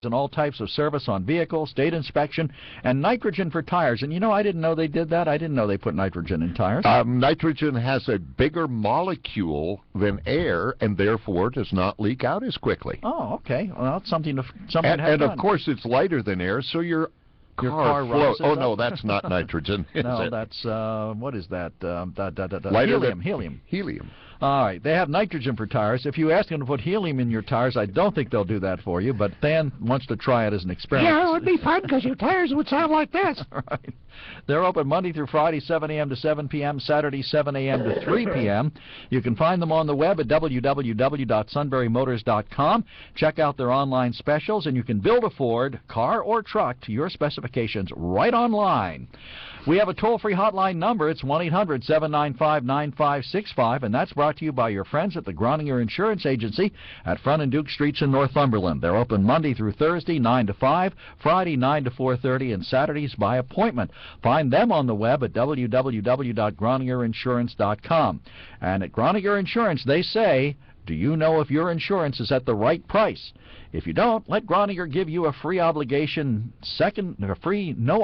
and all types of service on vehicles, state inspection, and nitrogen for tires. And I didn't know they did that. I didn't know they put nitrogen in tires. Nitrogen has a bigger molecule than air, and therefore does not leak out as quickly. Oh, okay. Well, that's something to have and done. Of course, it's lighter than air, so your car floats. Oh, no, that's not nitrogen. No, that's, what is that? Helium. Helium. All right, they have nitrogen for tires. If you ask them to put helium in your tires, I don't think they'll do that for you, but Dan wants to try it as an experiment. Yeah, it would be fun because your tires would sound like this. Right. They're open Monday through Friday, 7 a.m. to 7 p.m., Saturday, 7 a.m. to 3 p.m. You can find them on the web at www.sunburymotors.com. Check out their online specials, and you can build a Ford, car, or truck to your specifications right online. We have a toll-free hotline number. It's 1-800-795-9565, and that's brought to you by your friends at the Groninger Insurance Agency at Front and Duke Streets in Northumberland. They're open Monday through Thursday, 9 to 5, Friday, 9 to 4:30, and Saturdays by appointment. Find them on the web at www.groningerinsurance.com. And at Groninger Insurance, they say, do you know if your insurance is at the right price? If you don't, let Groninger give you a free no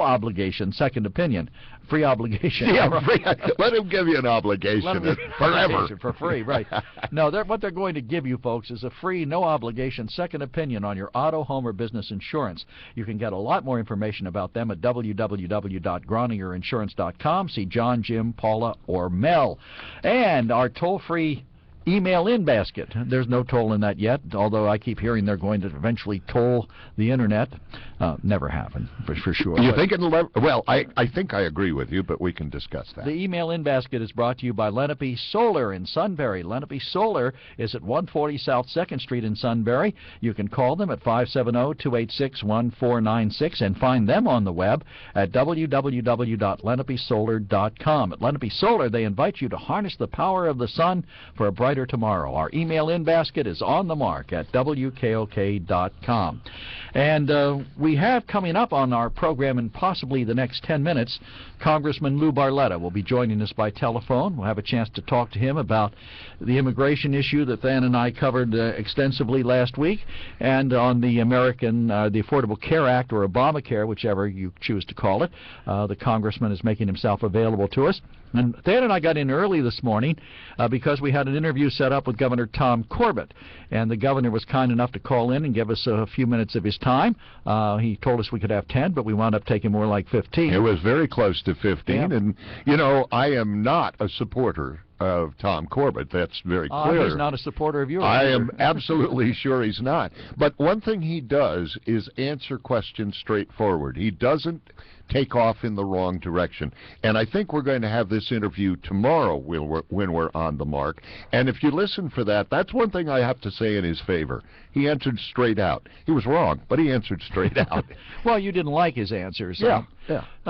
obligation second opinion. Free obligation. Yeah, let him give you an obligation forever. For free, right. No, what they're going to give you, folks, is a free, no obligation second opinion on your auto, home, or business insurance. You can get a lot more information about them at www.groningerinsurance.com. See John, Jim, Paula, or Mel. And our toll-free email-in basket. There's no toll in that yet, although I keep hearing they're going to eventually toll the Internet. Never happened, for sure. You think it'll ever? Well, I think I agree with you, but we can discuss that. The email-in basket is brought to you by Lenape Solar in Sunbury. Lenape Solar is at 140 South 2nd Street in Sunbury. You can call them at 570-286-1496 and find them on the web at www.lenapesolar.com. At Lenape Solar, they invite you to harness the power of the sun for a brighter tomorrow. Our email-in basket is on the mark at WKOK.com. And we have coming up on our program in possibly the next 10 minutes, Congressman Lou Barletta will be joining us by telephone. We'll have a chance to talk to him about the immigration issue that Than and I covered extensively last week, and on the the Affordable Care Act, or Obamacare, whichever you choose to call it. The congressman is making himself available to us. And Than and I got in early this morning because we had an interview set up with Governor Tom Corbett, and the governor was kind enough to call in and give us a few minutes of his time. He told us we could have 10, but we wound up taking more like 15. It was very close to 15, yeah. And, I am not a supporter of Tom Corbett. That's very clear. He's not a supporter of yours. I am absolutely sure he's not. But one thing he does is answer questions straightforward. He doesn't take off in the wrong direction. And I think we're going to have this interview tomorrow when we're on the mark. And if you listen for that, that's one thing I have to say in his favor. He answered straight out. He was wrong, but he answered straight out. Well, you didn't like his answers. Yeah.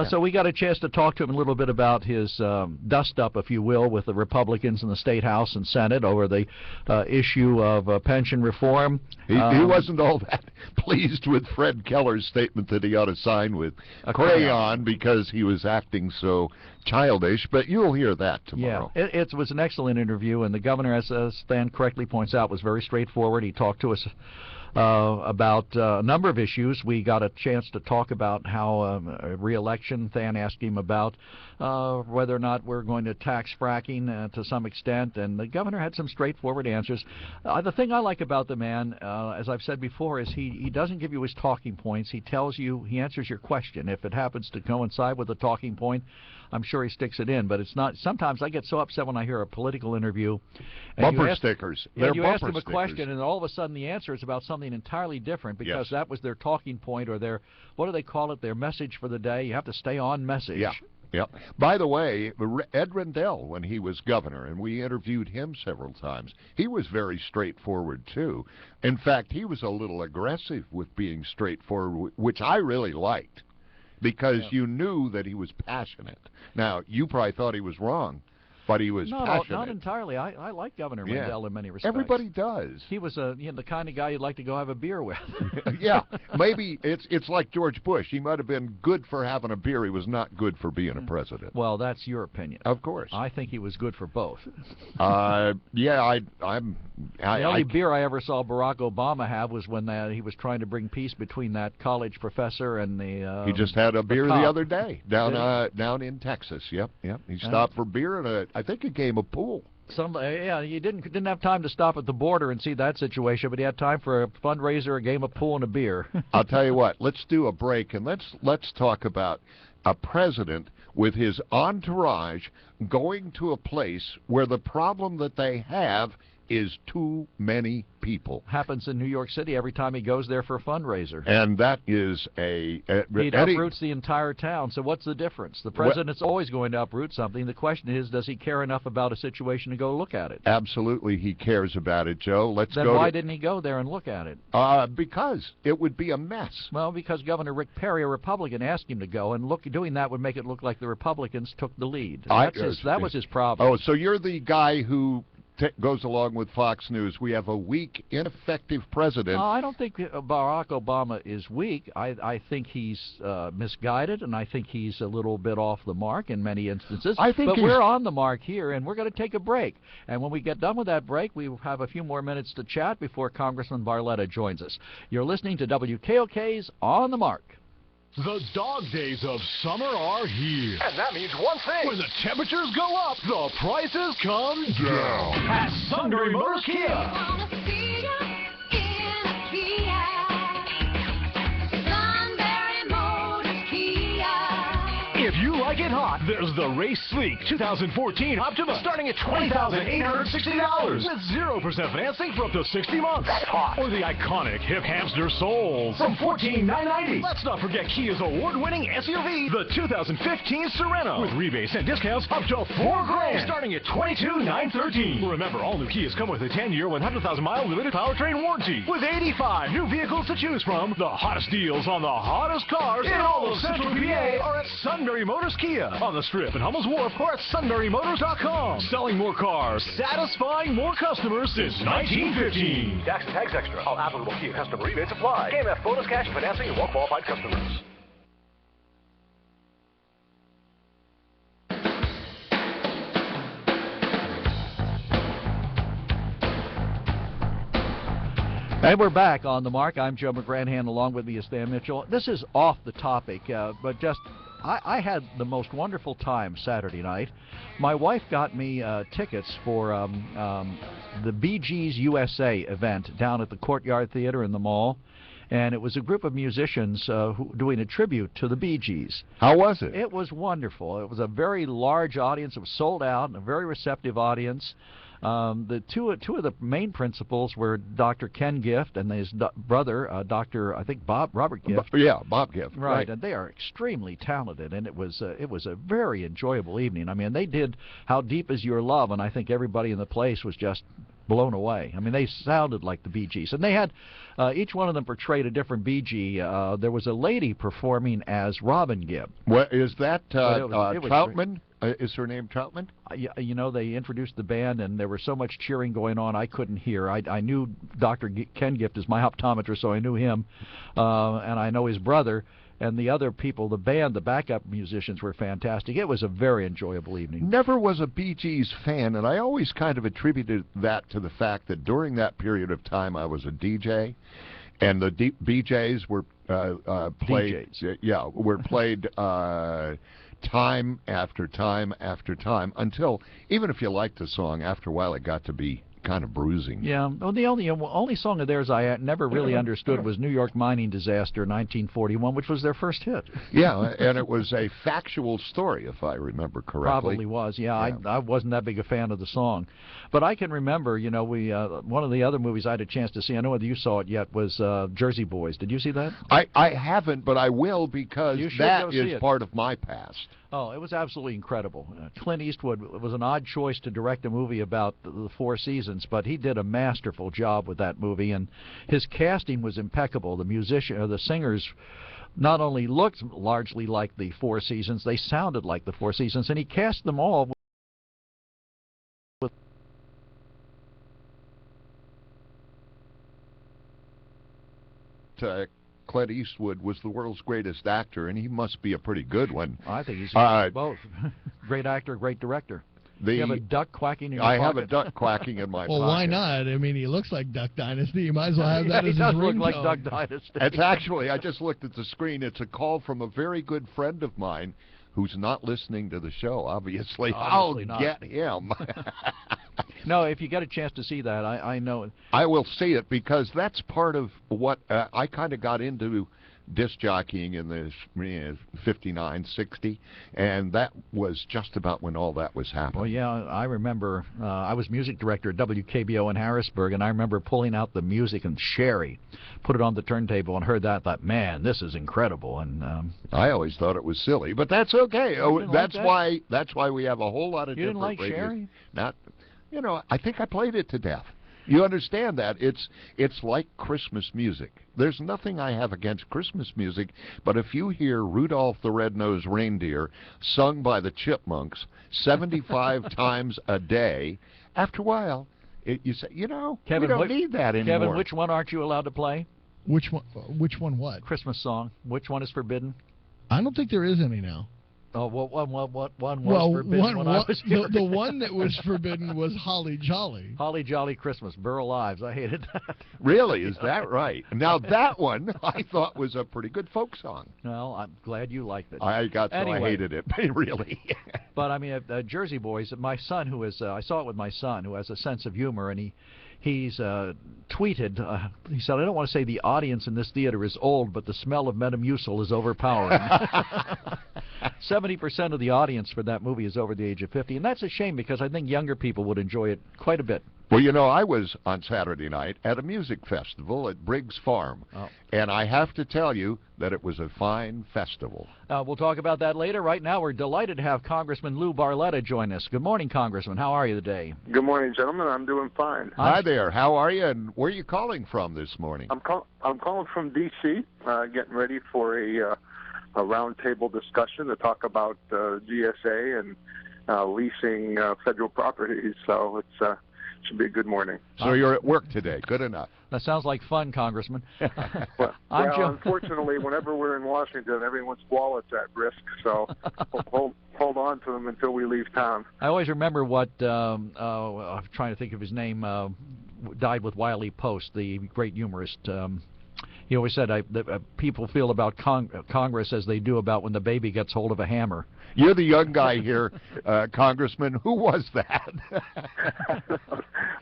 So we got a chance to talk to him a little bit about his dust-up, if you will, with the Republicans in the State House and Senate over the issue of pension reform. He wasn't all that pleased with Fred Keller's statement that he ought to sign with a crayon because he was acting so childish, but you'll hear that tomorrow. Yeah, it was an excellent interview, and the governor, as Than correctly points out, was very straightforward. He talked to us about a number of issues. We got a chance to talk about how re-election. Than asked him about whether or not we're going to tax fracking to some extent, and the governor had some straightforward answers. The thing I like about the man, as I've said before, is he doesn't give you his talking points. He tells you, he answers your question. If it happens to coincide with the talking point, I'm sure he sticks it in, but it's not. Sometimes I get so upset when I hear a political interview. Bumper stickers. And you ask them a question, and all of a sudden the answer is about something entirely different because that was their talking point or their, what do they call it, their message for the day. You have to stay on message. Yeah. Yeah. By the way, Ed Rendell, when he was governor, and we interviewed him several times, he was very straightforward, too. In fact, he was a little aggressive with being straightforward, which I really liked, because you knew that he was passionate. Now, you probably thought he was wrong. but he was No, passionate. not entirely. I like Governor Yeah. Rendell in many respects. Everybody does. He was the kind of guy you'd like to go have a beer with. Yeah, maybe it's like George Bush. He might have been good for having a beer. He was not good for being a president. Well, that's your opinion. Of course. I think he was good for both. Yeah, The only beer I ever saw Barack Obama have was when he was trying to bring peace between that college professor and the. He just had a beer the cop. other day down in Texas. Yep. He stopped for beer and I think a game of pool. He didn't have time to stop at the border and see that situation, but he had time for a fundraiser, a game of pool, and a beer. I'll tell you what. Let's do a break and let's talk about a president with his entourage going to a place where the problem that they have is too many people. Happens in New York City every time he goes there for a fundraiser. And that is he uproots the entire town. So what's the difference? The president's always going to uproot something. The question is, does he care enough about a situation to go look at it? Absolutely, he cares about it, Joe. Then why didn't he go there and look at it? Because it would be a mess. Well, because Governor Rick Perry, a Republican, asked him to go, and doing that would make it look like the Republicans took the lead. That was his problem. Oh, so you're the guy who goes along with Fox News. We have a weak, ineffective president. I don't think Barack Obama is weak. I think he's misguided, and I think he's a little bit off the mark in many instances. But we're on the mark here, and we're going to take a break. And when we get done with that break, we have a few more minutes to chat before Congressman Barletta joins us. You're listening to WKOK's On the Mark. The dog days of summer are here. And that means one thing. When the temperatures go up, the prices come down. At Sunbury Motors Kia. If you like it hot, there's the Race Sleek 2014 Optima starting at $20,860 with 0% financing for up to 60 months. That's hot. Or the iconic Hip Hamster Soul from $14,990. Let's not forget Kia's award-winning SUV, the 2015 Sereno, with rebates and discounts up to $4,000 starting at $22,913. Remember, all new Kias come with a 10-year, 100,000-mile limited powertrain warranty with 85 new vehicles to choose from. The hottest deals on the hottest cars in all of Central PA are at Sunbury Motors Kia on the Strip at Hummel's Wharf or at sunburymotors.com. Selling more cars, satisfying more customers since 1915. Tax and tags extra. All applicable Kia customer rebates apply. KMF bonus cash financing and well-qualified customers. And we're back on the mark. I'm Joe McGranhan. Along with me is Stan Mitchell. This is off the topic, but just I had the most wonderful time Saturday night. My wife got me tickets for the Bee Gees USA event down at the Courtyard Theater in the mall. And it was a group of musicians doing a tribute to the Bee Gees. How was it? It was wonderful. It was a very large audience. It was sold out, and a very receptive audience. The two of the main principals were Dr. Ken Gift and his brother, Dr. I think Robert Gift. Bob Gift. Right, and they are extremely talented, and it was a very enjoyable evening. I mean, they did How Deep Is Your Love, and I think everybody in the place was just blown away. I mean, they sounded like the Bee Gees, and they had each one of them portrayed a different Bee Gee. There was a lady performing as Robin Gibb. What is that? Troutman? Is her name Troutman? You know, they introduced the band, and there was so much cheering going on, I couldn't hear. I knew Dr. Ken Gift is my optometrist, so I knew him, and I know his brother. And the other people, the band, the backup musicians were fantastic. It was a very enjoyable evening. Never was a Bee Gees fan, and I always kind of attributed that to the fact that during that period of time I was a DJ, and the Bee Gees were played. DJs. Yeah, were played time after time after time until, even if you liked the song, after a while it got to be kind of bruising. Yeah. Well, the only song of theirs I never really understood was New York Mining Disaster 1941, which was their first hit. Yeah, and it was a factual story, if I remember correctly. Probably was, yeah. I wasn't that big a fan of the song. But I can remember, you know, we one of the other movies I had a chance to see, I don't know whether you saw it yet, was Jersey Boys. Did you see that? I haven't, but I will, because that is part of my past. Oh, it was absolutely incredible. Clint Eastwood was an odd choice to direct a movie about the Four Seasons, but he did a masterful job with that movie, and his casting was impeccable. The singers not only looked largely like the Four Seasons, they sounded like the Four Seasons, and he cast them all Clint Eastwood was the world's greatest actor, and he must be a pretty good one. I think he's both. Great actor, great director. You have a duck quacking in your pocket? I have a duck quacking in my pocket. Well, why not? I mean, he looks like Duck Dynasty. You might as well have that as his ringtone. He does look like Duck Dynasty. It's actually, I just looked at the screen. It's a call from a very good friend of mine who's not listening to the show, obviously. I'll get him. No, if you get a chance to see that, I know. I will see it because that's part of what I kind of got into disc jockeying in the 59, 60, and that was just about when all that was happening. Well, yeah, I remember I was music director at WKBO in Harrisburg, and I remember pulling out the music, and Sherry put it on the turntable and heard that, thought, man, this is incredible. And I always thought it was silly, but that's okay. That's why we have a whole lot of different radios. You didn't like Sherry? Not, I think I played it to death. You understand that. It's like Christmas music. There's nothing I have against Christmas music, but if you hear Rudolph the Red-Nosed Reindeer sung by the Chipmunks 75 times a day, after a while, you say, Kevin, we don't need that anymore. Kevin, which one aren't you allowed to play? Which one? What? Christmas song. Which one is forbidden? I don't think there is any now. Oh, what one was forbidden when I was here? The one that was forbidden was Holly Jolly. Holly Jolly Christmas, Burl Ives. I hated that. Really? Is that right? Now, that one I thought was a pretty good folk song. Well, I'm glad you liked it. I hated it, really. But, I mean, Jersey Boys, my son, I saw it with my son, who has a sense of humor, and he's tweeted, he said, I don't want to say the audience in this theater is old, but the smell of Metamucil is overpowering. 70% of the audience for that movie is over the age of 50, and that's a shame because I think younger people would enjoy it quite a bit. Well, I was on Saturday night at a music festival at Briggs Farm, and I have to tell you that it was a fine festival. We'll talk about that later. Right now, we're delighted to have Congressman Lou Barletta join us. Good morning, Congressman. How are you today? Good morning, gentlemen. I'm doing fine. Hi there. How are you, and where are you calling from this morning? I'm calling from D.C., getting ready for a roundtable discussion to talk about GSA and leasing federal properties. So it should be a good morning. So you're at work today. Good enough. That sounds like fun, Congressman. Well, unfortunately, whenever we're in Washington, everyone's wallet's at risk. So hold on to them until we leave town. I always remember what I'm trying to think of his name. Died with Wiley Post, the great humorist. He always said that people feel about Congress as they do about when the baby gets hold of a hammer. You're the young guy here, Congressman. Who was that?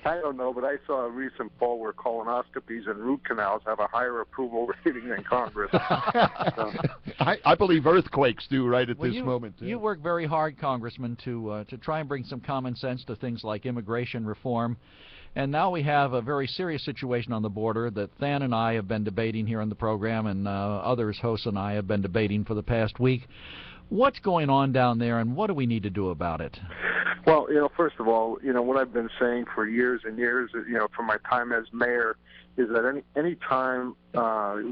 I don't know, but I saw a recent poll where colonoscopies and root canals have a higher approval rating than Congress. I believe earthquakes do right at this moment. You work very hard, Congressman, to try and bring some common sense to things like immigration reform. And now we have a very serious situation on the border that Than and I have been debating here on the program, and others, hosts and I, have been debating for the past week. What's going on down there, and what do we need to do about it? Well, first of all, what I've been saying for years and years, from my time as mayor, is that any time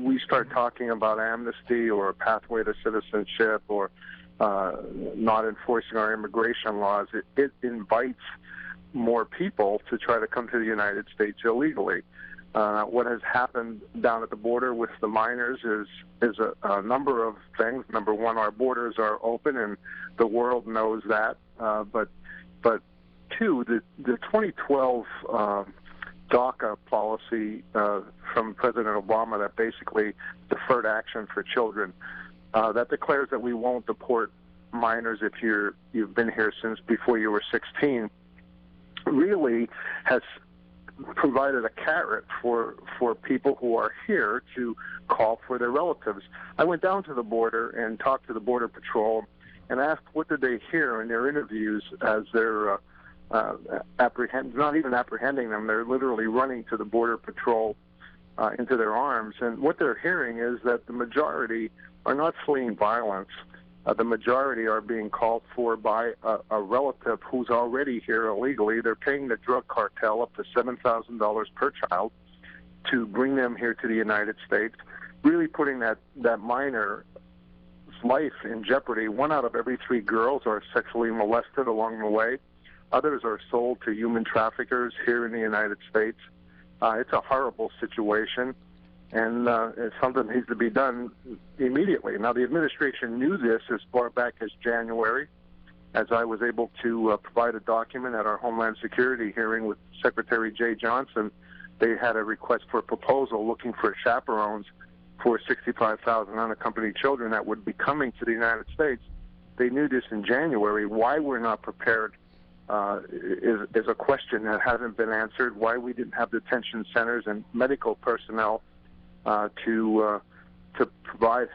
we start talking about amnesty or a pathway to citizenship or not enforcing our immigration laws, it invites more people to try to come to the United States illegally. What has happened down at the border with the minors is a number of things. Number one, our borders are open, and the world knows that. But two, the 2012 DACA policy from President Obama that basically deferred action for children, that declares that we won't deport minors if you've been here since before you were 16, really has provided a carrot for people who are here to call for their relatives. I went down to the border and talked to the Border Patrol and asked what did they hear in their interviews as they're not even apprehending them. They're literally running to the Border Patrol into their arms. And what they're hearing is that the majority are not fleeing violence. The majority are being called for by a relative who's already here illegally. They're paying the drug cartel up to $7,000 per child to bring them here to the United States, really putting that minor's life in jeopardy. 1 out of every 3 girls are sexually molested along the way. Others are sold to human traffickers here in the United States. It's a horrible situation. and something needs to be done immediately. Now, the administration knew this as far back as January, as I was able to provide a document at our Homeland Security hearing with Secretary Jay Johnson. They had a request for a proposal looking for chaperones for 65,000 unaccompanied children that would be coming to the United States. They knew this in January. Why we're not prepared is a question that hasn't been answered. Why we didn't have detention centers and medical personnel to provide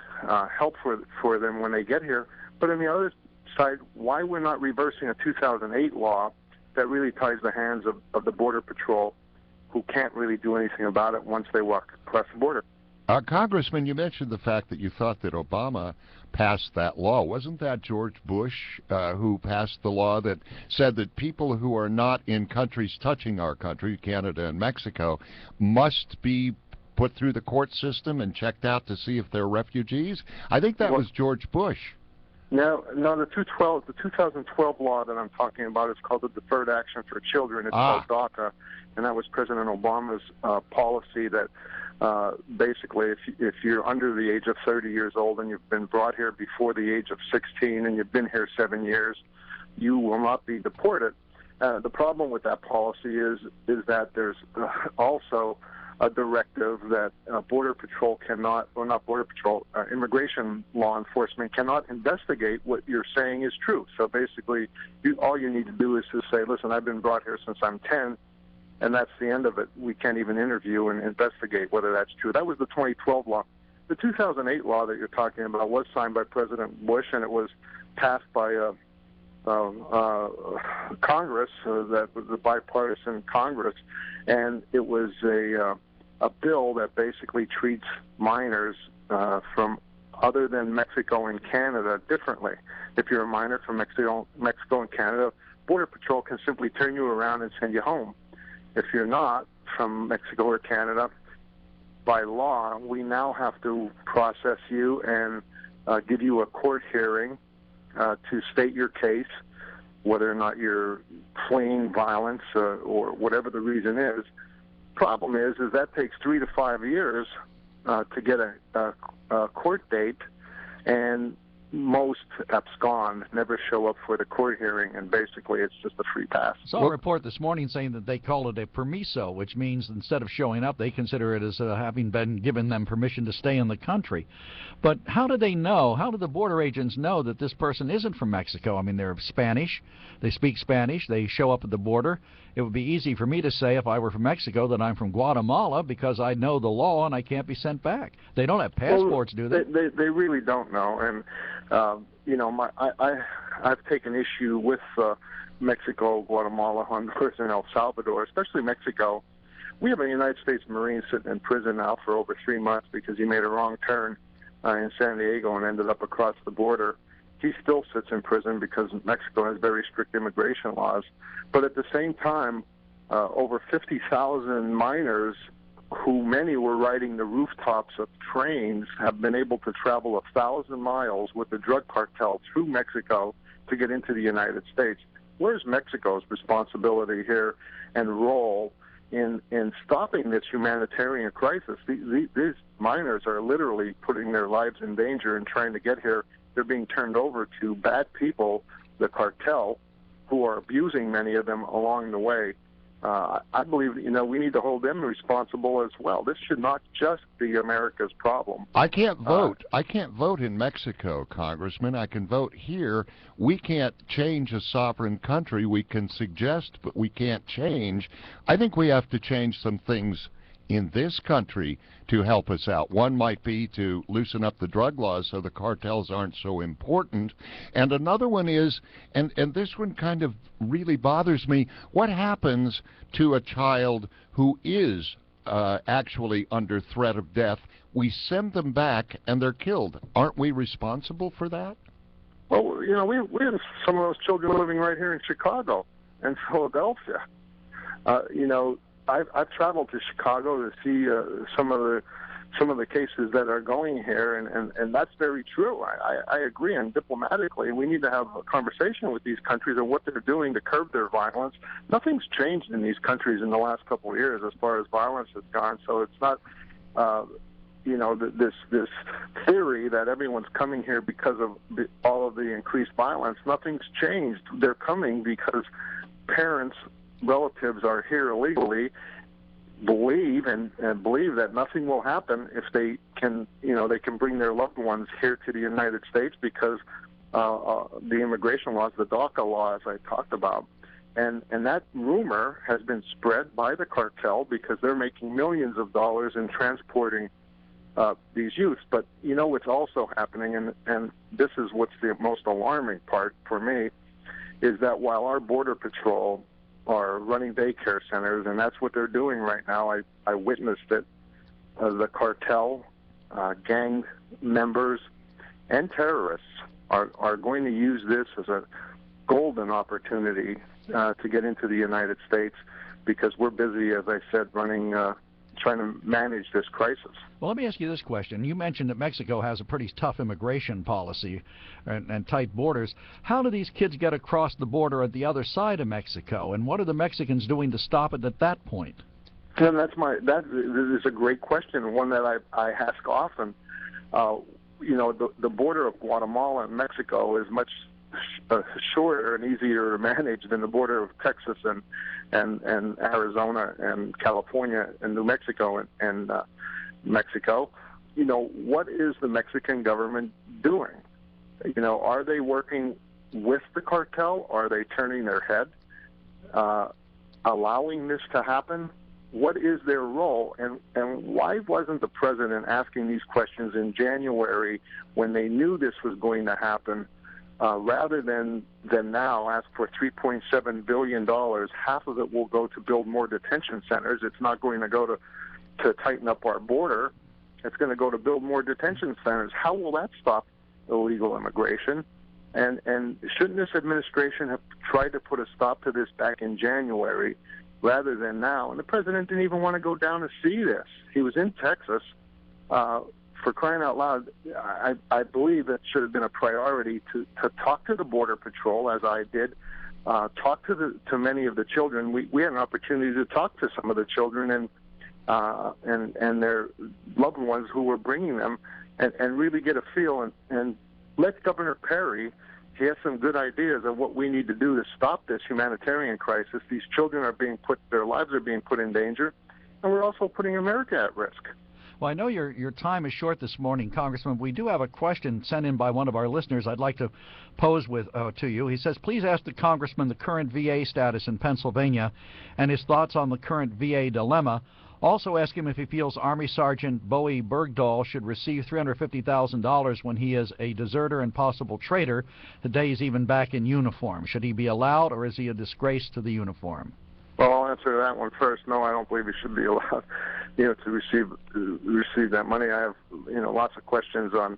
help for them when they get here. But on the other side, why we're not reversing a 2008 law that really ties the hands of the Border Patrol, who can't really do anything about it once they walk across the border. Congressman, you mentioned the fact that you thought that Obama passed that law. Wasn't that George Bush who passed the law that said that people who are not in countries touching our country, Canada and Mexico, must be put through the court system and checked out to see if they're refugees? I think that was George Bush. No, the 2012 law that I'm talking about is called the Deferred Action for Children. It's called DACA, and that was President Obama's policy that basically if you're under the age of 30 years old and you've been brought here before the age of 16 and you've been here 7 years, you will not be deported. The problem with that policy is that there's also a directive that Border Patrol cannot, or not Border Patrol, immigration law enforcement cannot investigate what you're saying is true. So basically, all you need to do is to say, listen, I've been brought here since I'm 10, and that's the end of it. We can't even interview and investigate whether that's true. That was the 2012 law. The 2008 law that you're talking about was signed by President Bush, and it was passed by Congress. That was a bipartisan Congress, and it was a bill that basically treats minors from other than Mexico and Canada differently. If you're a minor from Mexico and Canada, Border Patrol can simply turn you around and send you home. If you're not from Mexico or Canada, by law, we now have to process you and give you a court hearing to state your case, whether or not you're fleeing violence or whatever the reason is. Problem is that takes 3 to 5 years to get a court date, and most abscond, never show up for the court hearing, and basically it's just a free pass. Saw a report this morning saying that they call it a permiso, which means instead of showing up, they consider it as having been given them permission to stay in the country. But how do they know, how do the border agents know that this person isn't from Mexico? I mean, they're Spanish, they speak Spanish, they show up at the border. It would be easy for me to say if I were from Mexico that I'm from Guatemala because I know the law and I can't be sent back. They don't have passports, do they? They really don't know. And, you know, I've taken issue with Mexico, Guatemala, Honduras, and El Salvador, especially Mexico. We have a United States Marine sitting in prison now for over 3 months because he made a wrong turn in San Diego and ended up across the border. He still sits in prison because Mexico has very strict immigration laws. But at the same time, over 50,000 minors, who many were riding the rooftops of trains, have been able to travel 1,000 miles with the drug cartel through Mexico to get into the United States. Where's Mexico's responsibility here and role in stopping this humanitarian crisis? These minors are literally putting their lives in danger and trying to get here. They're being turned over to bad people, the cartel, who are abusing many of them along the way. I believe, you know, we need to hold them responsible as well. This should not just be America's problem. I can't vote. I can't vote in Mexico, Congressman. I can vote here. We can't change a sovereign country. We can suggest, but we can't change. I think we have to change some things in this country to help us out. One might be to loosen up the drug laws so the cartels aren't so important. And another one is, and this one kind of really bothers me, what happens to a child who is actually under threat of death? We send them back and they're killed. Aren't we responsible for that? Well, you know, we have some of those children living right here in Chicago and Philadelphia. You know, I've traveled to Chicago to see some of the cases that are going here, and that's very true. I agree, and diplomatically, we need to have a conversation with these countries on what they're doing to curb their violence. Nothing's changed in these countries in the last couple of years as far as violence has gone, so it's not this theory that everyone's coming here because of all of the increased violence. Nothing's changed. They're coming because parents, relatives are here illegally, believe that nothing will happen if they can bring their loved ones here to the United States because the immigration laws, the DACA law, as I talked about. And that rumor has been spread by the cartel because they're making millions of dollars in transporting these youths. But what's also happening, and this is what's the most alarming part for me, is that while our Border Patrol are running daycare centers, and that's what they're doing right now, I witnessed it, the cartel, gang members, and terrorists are going to use this as a golden opportunity to get into the United States because we're busy, as I said, trying to manage this crisis. Well, let me ask you this question. You mentioned that Mexico has a pretty tough immigration policy and tight borders. How do these kids get across the border at the other side of Mexico, and what are the Mexicans doing to stop it at that point? And that is a great question, one that I ask often. The border of Guatemala and Mexico is much shorter and easier to manage than the border of Texas and Arizona and California and New Mexico and Mexico. What is the Mexican government doing? Are they working with the cartel? Are they turning their head, allowing this to happen? What is their role, and why wasn't the president asking these questions in January when they knew this was going to happen? Rather than now ask for $3.7 billion, half of it will go to build more detention centers. It's not going to go to tighten up our border. It's going to go to build more detention centers. How will that stop illegal immigration? And shouldn't this administration have tried to put a stop to this back in January rather than now? And the president didn't even want to go down to see this. He was in Texas. For crying out loud, I believe it should have been a priority to talk to the Border Patrol, as I did, talk to many of the children. We had an opportunity to talk to some of the children and their loved ones who were bringing them, and really get a feel and let Governor Perry. He has some good ideas of what we need to do to stop this humanitarian crisis. These children their lives are being put in danger, and we're also putting America at risk. Well, I know your time is short this morning, Congressman. We do have a question sent in by one of our listeners I'd like to pose to you. He says, please ask the Congressman the current VA status in Pennsylvania and his thoughts on the current VA dilemma. Also ask him if he feels Army Sergeant Bowie Bergdahl should receive $350,000 when he is a deserter and possible traitor the day he's even back in uniform. Should he be allowed, or is he a disgrace to the uniform? Well, I'll answer that one first. No, I don't believe he should be allowed, to receive that money. I have, lots of questions on,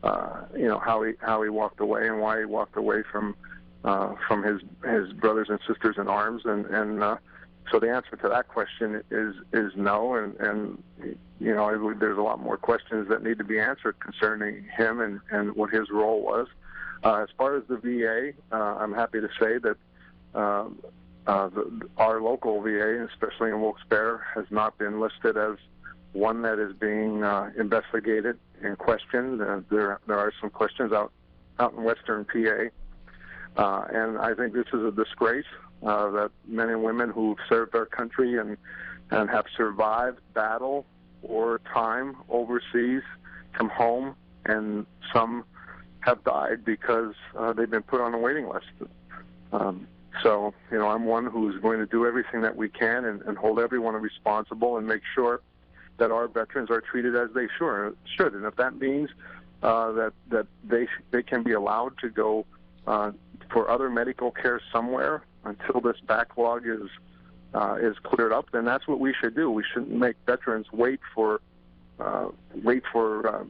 how he walked away and why he walked away from his brothers and sisters in arms, and so the answer to that question is no, and I believe there's a lot more questions that need to be answered concerning him and what his role was. As far as the VA, I'm happy to say that. Our local VA, especially in Wilkes-Barre, has not been listed as one that is being investigated and questioned. There are some questions out in Western PA, and I think this is a disgrace that men and women who've served our country and have survived battle or time overseas come home, and some have died because they've been put on a waiting list. So, I'm one who's going to do everything that we can and hold everyone responsible and make sure that our veterans are treated as they should. And if that means that they can be allowed to go for other medical care somewhere until this backlog is cleared up, then that's what we should do. We shouldn't make veterans wait for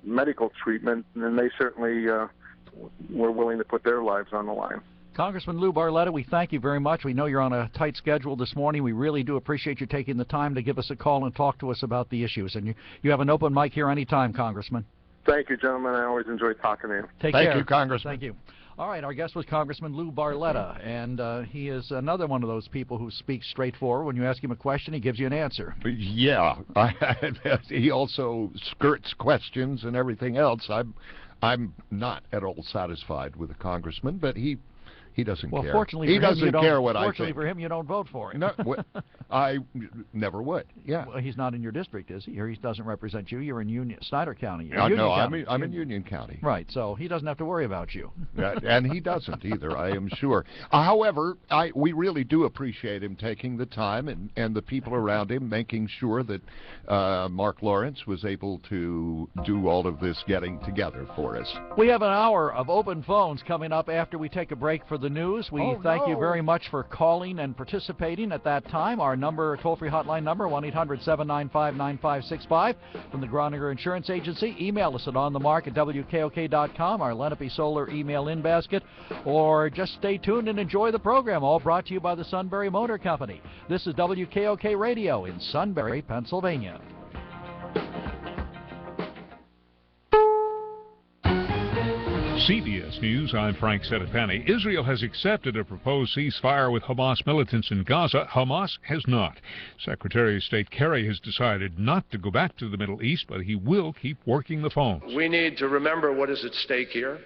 medical treatment, and they certainly were willing to put their lives on the line. Congressman Lou Barletta, we thank you very much. We know you're on a tight schedule this morning. We really do appreciate you taking the time to give us a call and talk to us about the issues. And you have an open mic here anytime, Congressman. Thank you, gentlemen. I always enjoy talking to you. Take care. Thank you, Congressman. Thank you. All right, our guest was Congressman Lou Barletta, and he is another one of those people who speaks straightforward. When you ask him a question, he gives you an answer. Yeah. He also skirts questions and everything else. I'm not at all satisfied with the congressman, but he doesn't care. Fortunately he for doesn't him, care what I think. Fortunately for him, you don't vote for him. No, I never would. Yeah. Well, he's not in your district, is he? Or he doesn't represent you. You're in Snyder County. No, I'm in Union County. Right, so he doesn't have to worry about you. And he doesn't either, I am sure. However, we really do appreciate him taking the time and the people around him making sure that Mark Lawrence was able to do all of this getting together for us. We have an hour of open phones coming up after we take a break for the news. We thank you very much for calling and participating at that time. Our number, toll-free hotline number, 1-800-795-9565 from the Groninger Insurance Agency. Email us at onthemark@wkok.com, our Lenape Solar email in basket, or just stay tuned and enjoy the program, all brought to you by the Sunbury Motor Company. This is WKOK Radio in Sunbury, Pennsylvania. CBS News, I'm Frank Sedapani. Israel has accepted a proposed ceasefire with Hamas militants in Gaza. Hamas has not. Secretary of State Kerry has decided not to go back to the Middle East, but he will keep working the phones. We need to remember what is at stake here.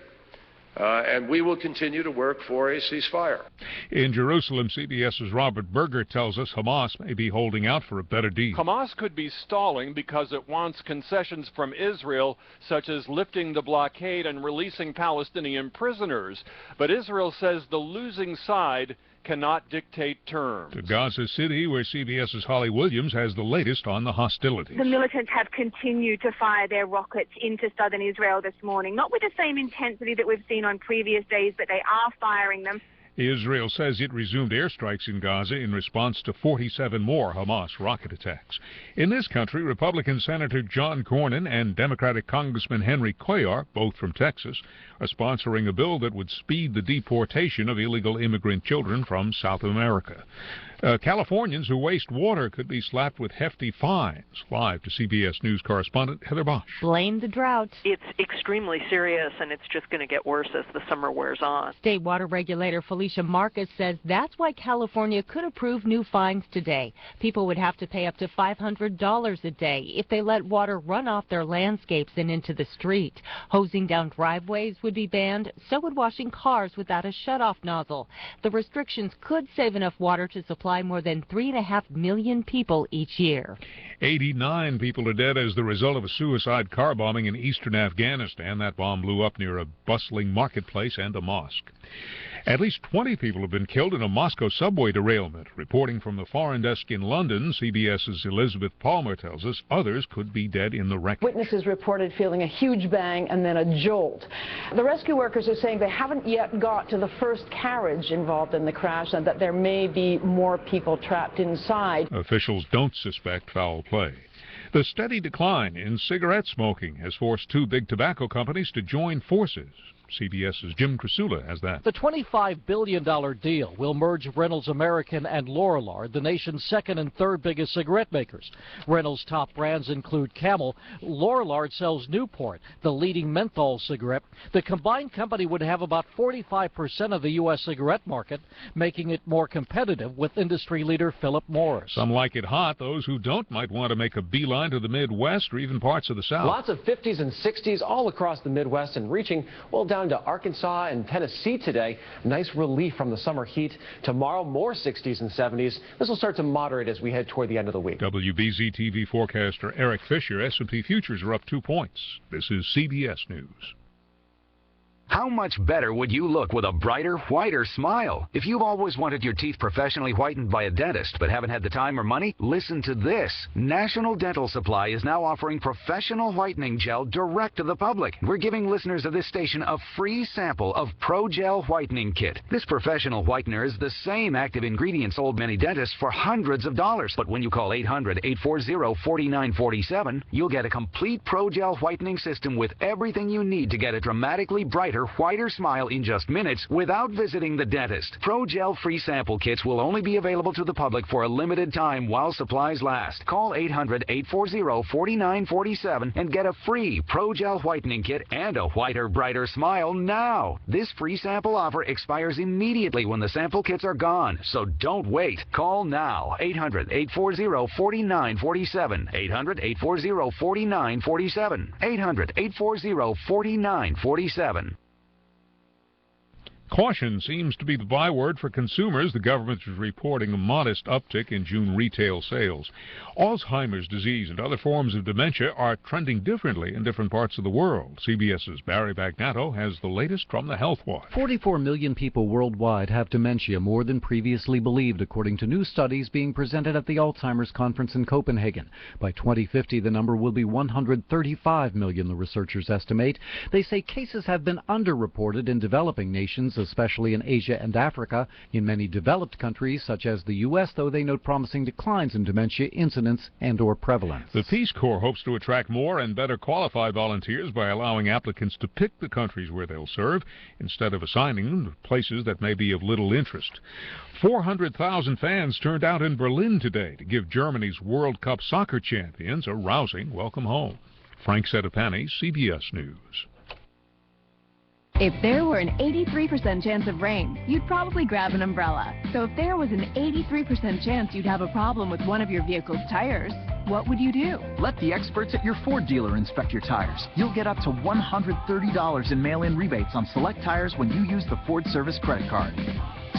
And we will continue to work for a ceasefire. In Jerusalem, CBS's Robert Berger tells us Hamas may be holding out for a better deal. Hamas could be stalling because it wants concessions from Israel, such as lifting the blockade and releasing Palestinian prisoners. But Israel says the losing side cannot dictate terms. To Gaza City, where CBS's Holly Williams has the latest on the hostilities. The militants have continued to fire their rockets into southern Israel this morning, not with the same intensity that we've seen on previous days, but they are firing them. Israel says it resumed airstrikes in Gaza in response to 47 more Hamas rocket attacks. In this country, Republican Senator John Cornyn and Democratic Congressman Henry Cuellar, both from Texas, are sponsoring a bill that would speed the deportation of illegal immigrant children from South America. Californians who waste water could be slapped with hefty fines. Live to CBS News correspondent Heather Bosch. Blame the drought. It's extremely serious, and it's just going to get worse as the summer wears on. State water regulator Felicia Marcus says that's why California could approve new fines today. People would have to pay up to $500 a day if they let water run off their landscapes and into the street. Hosing down driveways would be banned, so would washing cars without a shutoff nozzle. The restrictions could save enough water to supply more than 3.5 million people each year. 89 people are dead as the result of a suicide car bombing in eastern Afghanistan. That bomb blew up near a bustling marketplace and a mosque. At least 20 people have been killed in a Moscow subway derailment. Reporting from the foreign desk in London, CBS's Elizabeth Palmer tells us others could be dead in the wreck. Witnesses reported feeling a huge bang and then a jolt. The rescue workers are saying they haven't yet got to the first carriage involved in the crash and that there may be more people trapped inside. Officials don't suspect foul play. The steady decline in cigarette smoking has forced two big tobacco companies to join forces. CBS's Jim Krasula has that. The $25 billion deal will merge Reynolds American and Lorillard, the nation's second and third biggest cigarette makers. Reynolds' top brands include Camel. Lorillard sells Newport, the leading menthol cigarette. The combined company would have about 45% of the U.S. cigarette market, making it more competitive with industry leader Philip Morris. Some like it hot. Those who don't might want to make a beeline to the Midwest or even parts of the South. Lots of 50s and 60s all across the Midwest and reaching, well, down to Arkansas and Tennessee today. Nice relief from the summer heat. Tomorrow, more 60s and 70s. This will start to moderate as we head toward the end of the week. WBZ-TV forecaster Eric Fisher. S&P futures are up 2 points. This is CBS News. How much better would you look with a brighter, whiter smile? If you've always wanted your teeth professionally whitened by a dentist but haven't had the time or money, listen to this. National Dental Supply is now offering professional whitening gel direct to the public. We're giving listeners of this station a free sample of Pro Gel Whitening Kit. This professional whitener is the same active ingredient sold many dentists for hundreds of dollars. But when you call 800-840-4947, you'll get a complete Pro Gel whitening system with everything you need to get a dramatically brighter brighter, whiter smile in just minutes without visiting the dentist. Pro-Gel free sample kits will only be available to the public for a limited time while supplies last. Call 800-840-4947 and get a free Pro-Gel whitening kit and a whiter, brighter smile now. This free sample offer expires immediately when the sample kits are gone, so don't wait. Call now. 800-840-4947. 800-840-4947. 800-840-4947. Caution seems to be the byword for consumers. The government is reporting a modest uptick in June retail sales. Alzheimer's disease and other forms of dementia are trending differently in different parts of the world. CBS's Barry Bagnato has the latest from the Health Watch. 44 million people worldwide have dementia, more than previously believed, according to new studies being presented at the Alzheimer's conference in Copenhagen. By 2050, the number will be 135 million, the researchers estimate. They say cases have been underreported in developing nations, especially in Asia and Africa. In many developed countries, such as the U.S., though, they note promising declines in dementia incidence and/or prevalence. The Peace Corps hopes to attract more and better qualified volunteers by allowing applicants to pick the countries where they'll serve instead of assigning them to places that may be of little interest. 400,000 fans turned out in Berlin today to give Germany's World Cup soccer champions a rousing welcome home. Frank Sedapani, CBS News. If there were an 83% chance of rain, you'd probably grab an umbrella. So if there was an 83% chance you'd have a problem with one of your vehicle's tires, what would you do? Let the experts at your Ford dealer inspect your tires. You'll get up to $130 in mail-in rebates on select tires when you use the Ford Service credit card.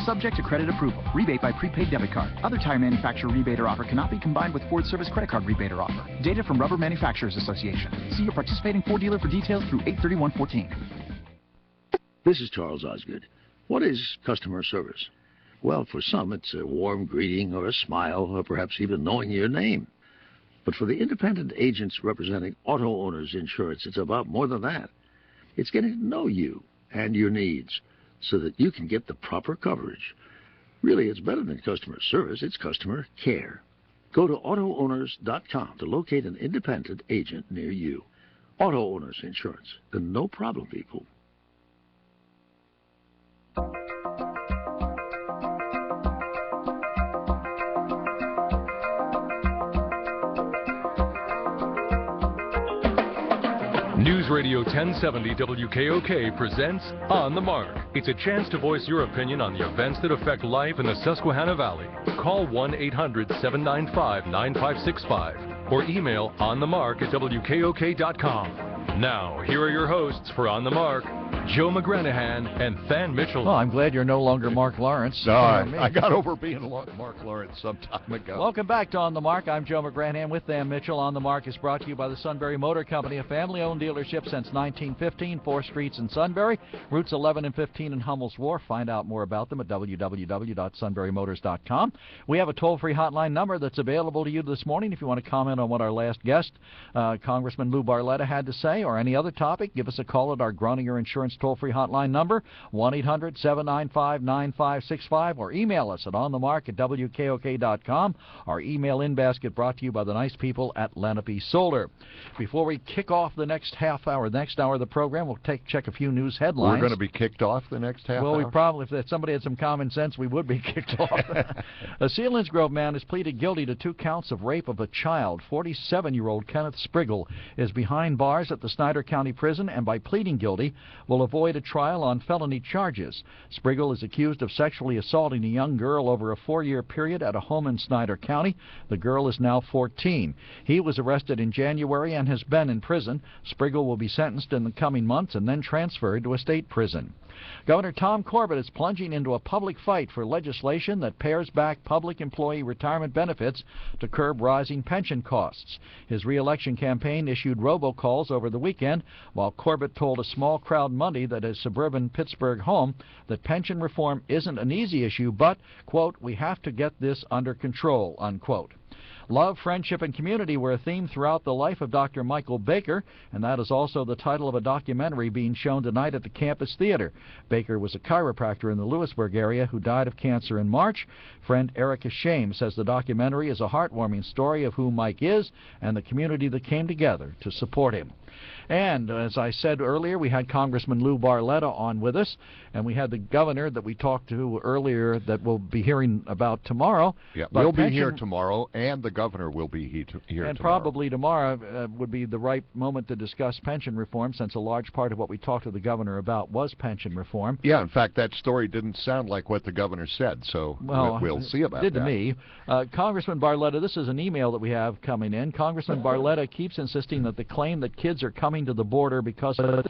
Subject to credit approval. Rebate by prepaid debit card. Other tire manufacturer rebate or offer cannot be combined with Ford Service credit card rebate or offer. Data from Rubber Manufacturers Association. See your participating Ford dealer for details through 8/31/14. This is Charles Osgood. What is customer service? Well, for some, it's a warm greeting or a smile or perhaps even knowing your name. But for the independent agents representing auto owners insurance, it's about more than that. It's getting to know you and your needs so that you can get the proper coverage. Really, it's better than customer service. It's customer care. Go to AutoOwners.com to locate an independent agent near you. Auto Owners Insurance. The no problem people. News Radio 1070 WKOK presents On the Mark. It's a chance to voice your opinion on the events that affect life in the Susquehanna Valley. Call 1-800-795-9565 or email onthemark@wkok.com. Now, here are your hosts for On the Mark, Joe McGranahan and Than Mitchell. Well, I'm glad you're no longer Mark Lawrence. No, I got over being Mark Lawrence some time ago. Welcome back to On the Mark. I'm Joe McGranahan with Than Mitchell. On the Mark is brought to you by the Sunbury Motor Company, a family-owned dealership since 1915, 4 streets in Sunbury, routes 11 and 15 in Hummel's Wharf. Find out more about them at www.sunburymotors.com. We have a toll-free hotline number that's available to you this morning if you want to comment on what our last guest, Congressman Lou Barletta, had to say, or any other topic. Give us a call at our Groninger Insurance toll-free hotline number, 1-800-795-9565, or email us at onthemark@wkok.com. Our email in basket brought to you by the nice people at Lenape Solar. Before we kick off the next hour of the program, we'll check a few news headlines. We're going to be kicked off the next half hour? Well, we probably, if somebody had some common sense, we would be kicked off. A Selinsgrove man has pleaded guilty to 2 counts of rape of a child. 47-year-old Kenneth Spriggle is behind bars at the Snyder County Prison, and by pleading guilty will avoid a trial on felony charges. Spriggle is accused of sexually assaulting a young girl over a 4-year period at a home in Snyder County. The girl is now 14. He was arrested in January and has been in prison. Spriggle will be sentenced in the coming months and then transferred to a state prison. Governor Tom Corbett is plunging into a public fight for legislation that pares back public employee retirement benefits to curb rising pension costs. His re-election campaign issued robocalls over the weekend, while Corbett told a small crowd Monday that his suburban Pittsburgh home that pension reform isn't an easy issue, but, quote, "we have to get this under control," unquote. Love, friendship, and community were a theme throughout the life of Dr. Michael Baker, and that is also the title of a documentary being shown tonight at the Campus Theater. Baker was a chiropractor in the Lewisburg area who died of cancer in March. Friend Erica Shame says the documentary is a heartwarming story of who Mike is and the community that came together to support him. And as I said earlier, we had Congressman Lou Barletta on with us, and we had the governor that we talked to earlier that we'll be hearing about tomorrow. Yeah, we'll be here tomorrow, and the governor will be here tomorrow. And probably tomorrow would be the right moment to discuss pension reform, since a large part of what we talked to the governor about was pension reform. Yeah, in fact, that story didn't sound like what the governor said, so we'll see about that. It did to me. Congressman Barletta, this is an email that we have coming in. Congressman Barletta keeps insisting that the claim that kids are coming to the border because of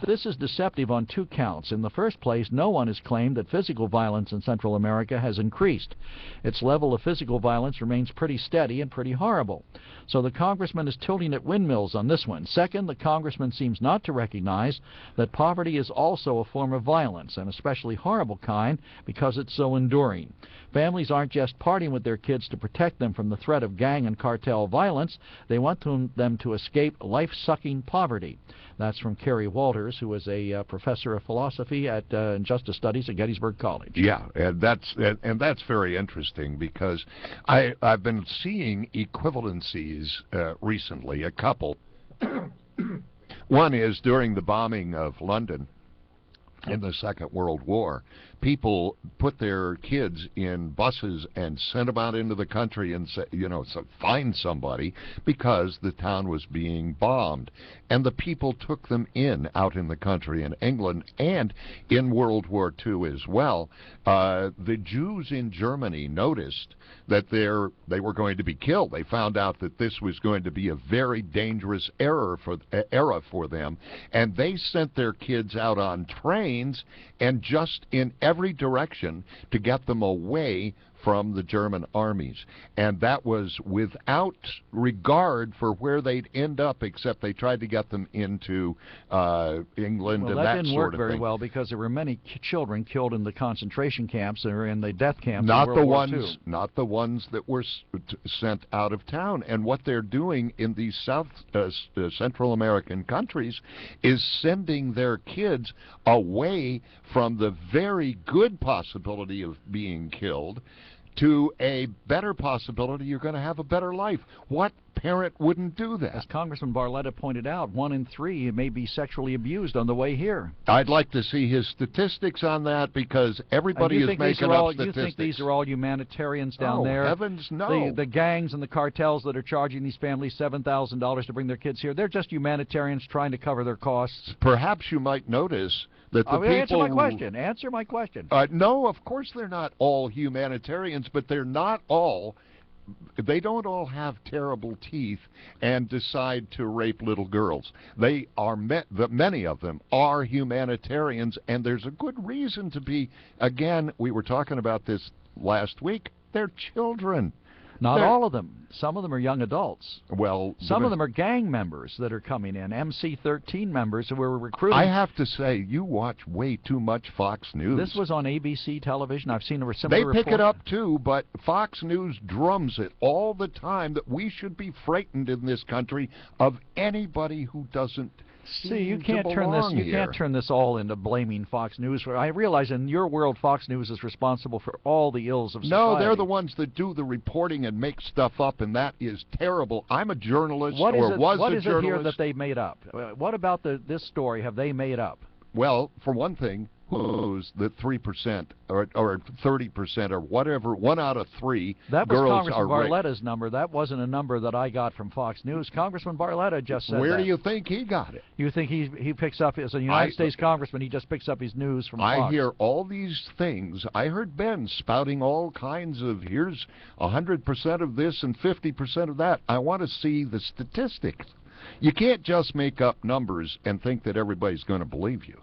this is deceptive on 2 counts. In the first place, no one has claimed that physical violence in Central America has increased. Its level of physical violence remains pretty steady and pretty horrible. So the congressman is tilting at windmills on this one. Second, the congressman seems not to recognize that poverty is also a form of violence, an especially horrible kind because it's so enduring. Families aren't just partying with their kids to protect them from the threat of gang and cartel violence. They want them to escape life-sucking poverty. That's from Kerry Walters, who is a professor of philosophy at Justice Studies at Gettysburg College. Yeah, and that's very interesting because I've been seeing equivalencies recently, a couple. One is during the bombing of London in the Second World War, people put their kids in buses and sent them out into the country and find somebody because the town was being bombed. And the people took them out in the country in England and in World War II as well. The Jews in Germany noticed that they were going to be killed. They found out that this was going to be a very dangerous era for them, and they sent their kids out on trains and just in every direction to get them away from the German armies. And that was without regard for where they'd end up, except they tried to get them into England and that sort of thing. Well, that didn't work very well because there were many children killed in the concentration camps or in the death camps in World War II. Not the ones that were sent out of town. And what they're doing in these Central American countries is sending their kids away from the very good possibility of being killed to a better possibility you're going to have a better life. What parent wouldn't do that? As Congressman Barletta pointed out, 1 in 3 may be sexually abused on the way here. I'd like to see his statistics on that because everybody is making up statistics. You think these are all humanitarians down there? Oh, heavens no. The gangs and the cartels that are charging these families $7,000 to bring their kids here, they're just humanitarians trying to cover their costs. Perhaps you might notice that the people... Answer my question. Answer my question. No, of course they're not all humanitarians, but they're not all... They don't all have terrible teeth and decide to rape little girls. They are many of them are humanitarians, and there's a good reason to be. Again, we were talking about this last week. They're children. Not all of them. Some of them are young adults. Well, some of them are gang members that are coming in, MC-13 members who were recruiting. I have to say, you watch way too much Fox News. This was on ABC television. I've seen a similar report. They pick it up too, but Fox News drums it all the time that we should be frightened in this country of anybody who doesn't. See, you can't turn this all into blaming Fox News. I realize in your world, Fox News is responsible for all the ills of society. No, they're the ones that do the reporting and make stuff up, and that is terrible. I'm a journalist, What is journalist. it here that they made up? What about this story have they made up? Well, for one thing, who knows that 3% or 30% or whatever, 1 out of 3 that was girls Congressman are raped. Barletta's number. That wasn't a number that I got from Fox News. Congressman Barletta just said Where that. do you think he got it? You think he picks up, as a United States congressman, he just picks up his news from Fox? I hear all these things. I heard Ben spouting all kinds of, here's 100% of this and 50% of that. I want to see the statistics. You can't just make up numbers and think that everybody's going to believe you.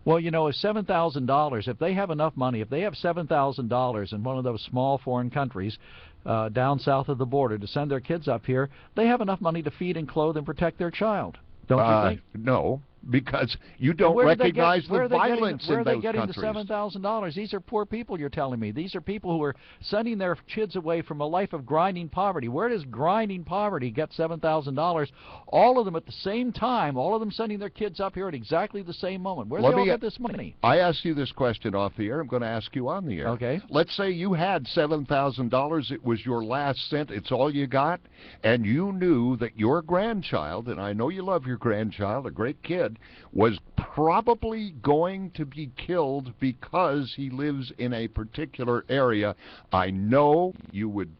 Well, you know, if $7,000, if they have enough money, if they have $7,000 in one of those small foreign countries down south of the border to send their kids up here, they have enough money to feed and clothe and protect their child. Don't you think? No, because you don't recognize the violence in those countries. Where are they getting the $7,000? These are poor people, you're telling me. These are people who are sending their kids away from a life of grinding poverty. Where does grinding poverty get $7,000? All of them at the same time, all of them sending their kids up here at exactly the same moment. Where do they all get this money? I asked you this question off the air. I'm going to ask you on the air. Okay. Let's say you had $7,000. It was your last cent. It's all you got. And you knew that your grandchild, and I know you love your grandchild, a great kid, was probably going to be killed because he lives in a particular area. I know you would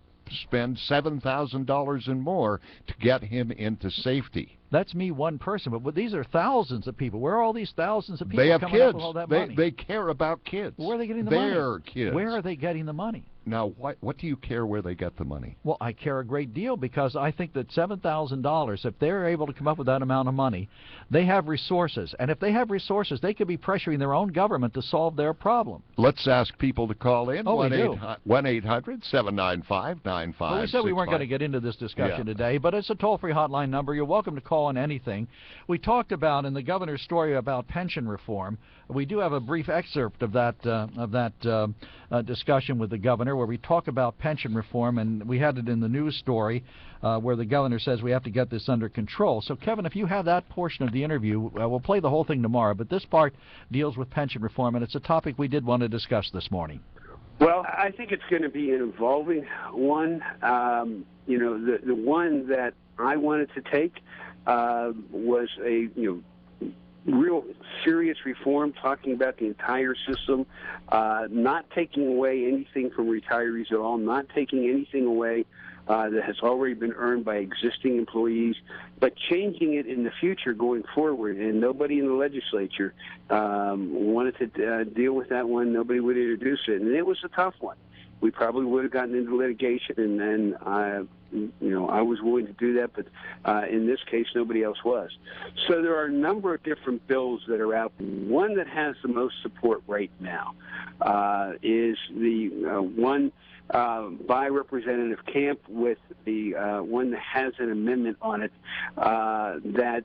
spend $7,000 and more to get him into safety. That's me, one person, but these are thousands of people. Where are all these thousands of people they have coming kids. up with all that money? They care about kids. Where are they getting the money? Their kids. Where are they getting the money? Now, what do you care where they get the money? Well, I care a great deal because I think that $7,000, if they're able to come up with that amount of money, they have resources. And if they have resources, they could be pressuring their own government to solve their problem. Let's ask people to call in. Oh, 1-800-795-9565. Well, we said we weren't going to get into this discussion today, but it's a toll-free hotline number. You're welcome to call on anything. We talked about in the governor's story about pension reform. We do have a brief excerpt of that discussion with the governor where we talk about pension reform, and we had it in the news story where the governor says we have to get this under control. So, Kevin, if you have that portion of the interview, we'll play the whole thing tomorrow, but this part deals with pension reform, and it's a topic we did want to discuss this morning. Well, I think it's going to be an evolving one. The one that I wanted to take was a real serious reform, talking about the entire system, not taking away anything from retirees at all, not taking anything away that has already been earned by existing employees, but changing it in the future going forward. And nobody in the legislature wanted to deal with that one. Nobody would introduce it, and it was a tough one. We probably would have gotten into litigation, and then I was willing to do that, but in this case, nobody else was. So there are a number of different bills that are out. One that has the most support right now is the one by Representative Camp, with the one that has an amendment on it that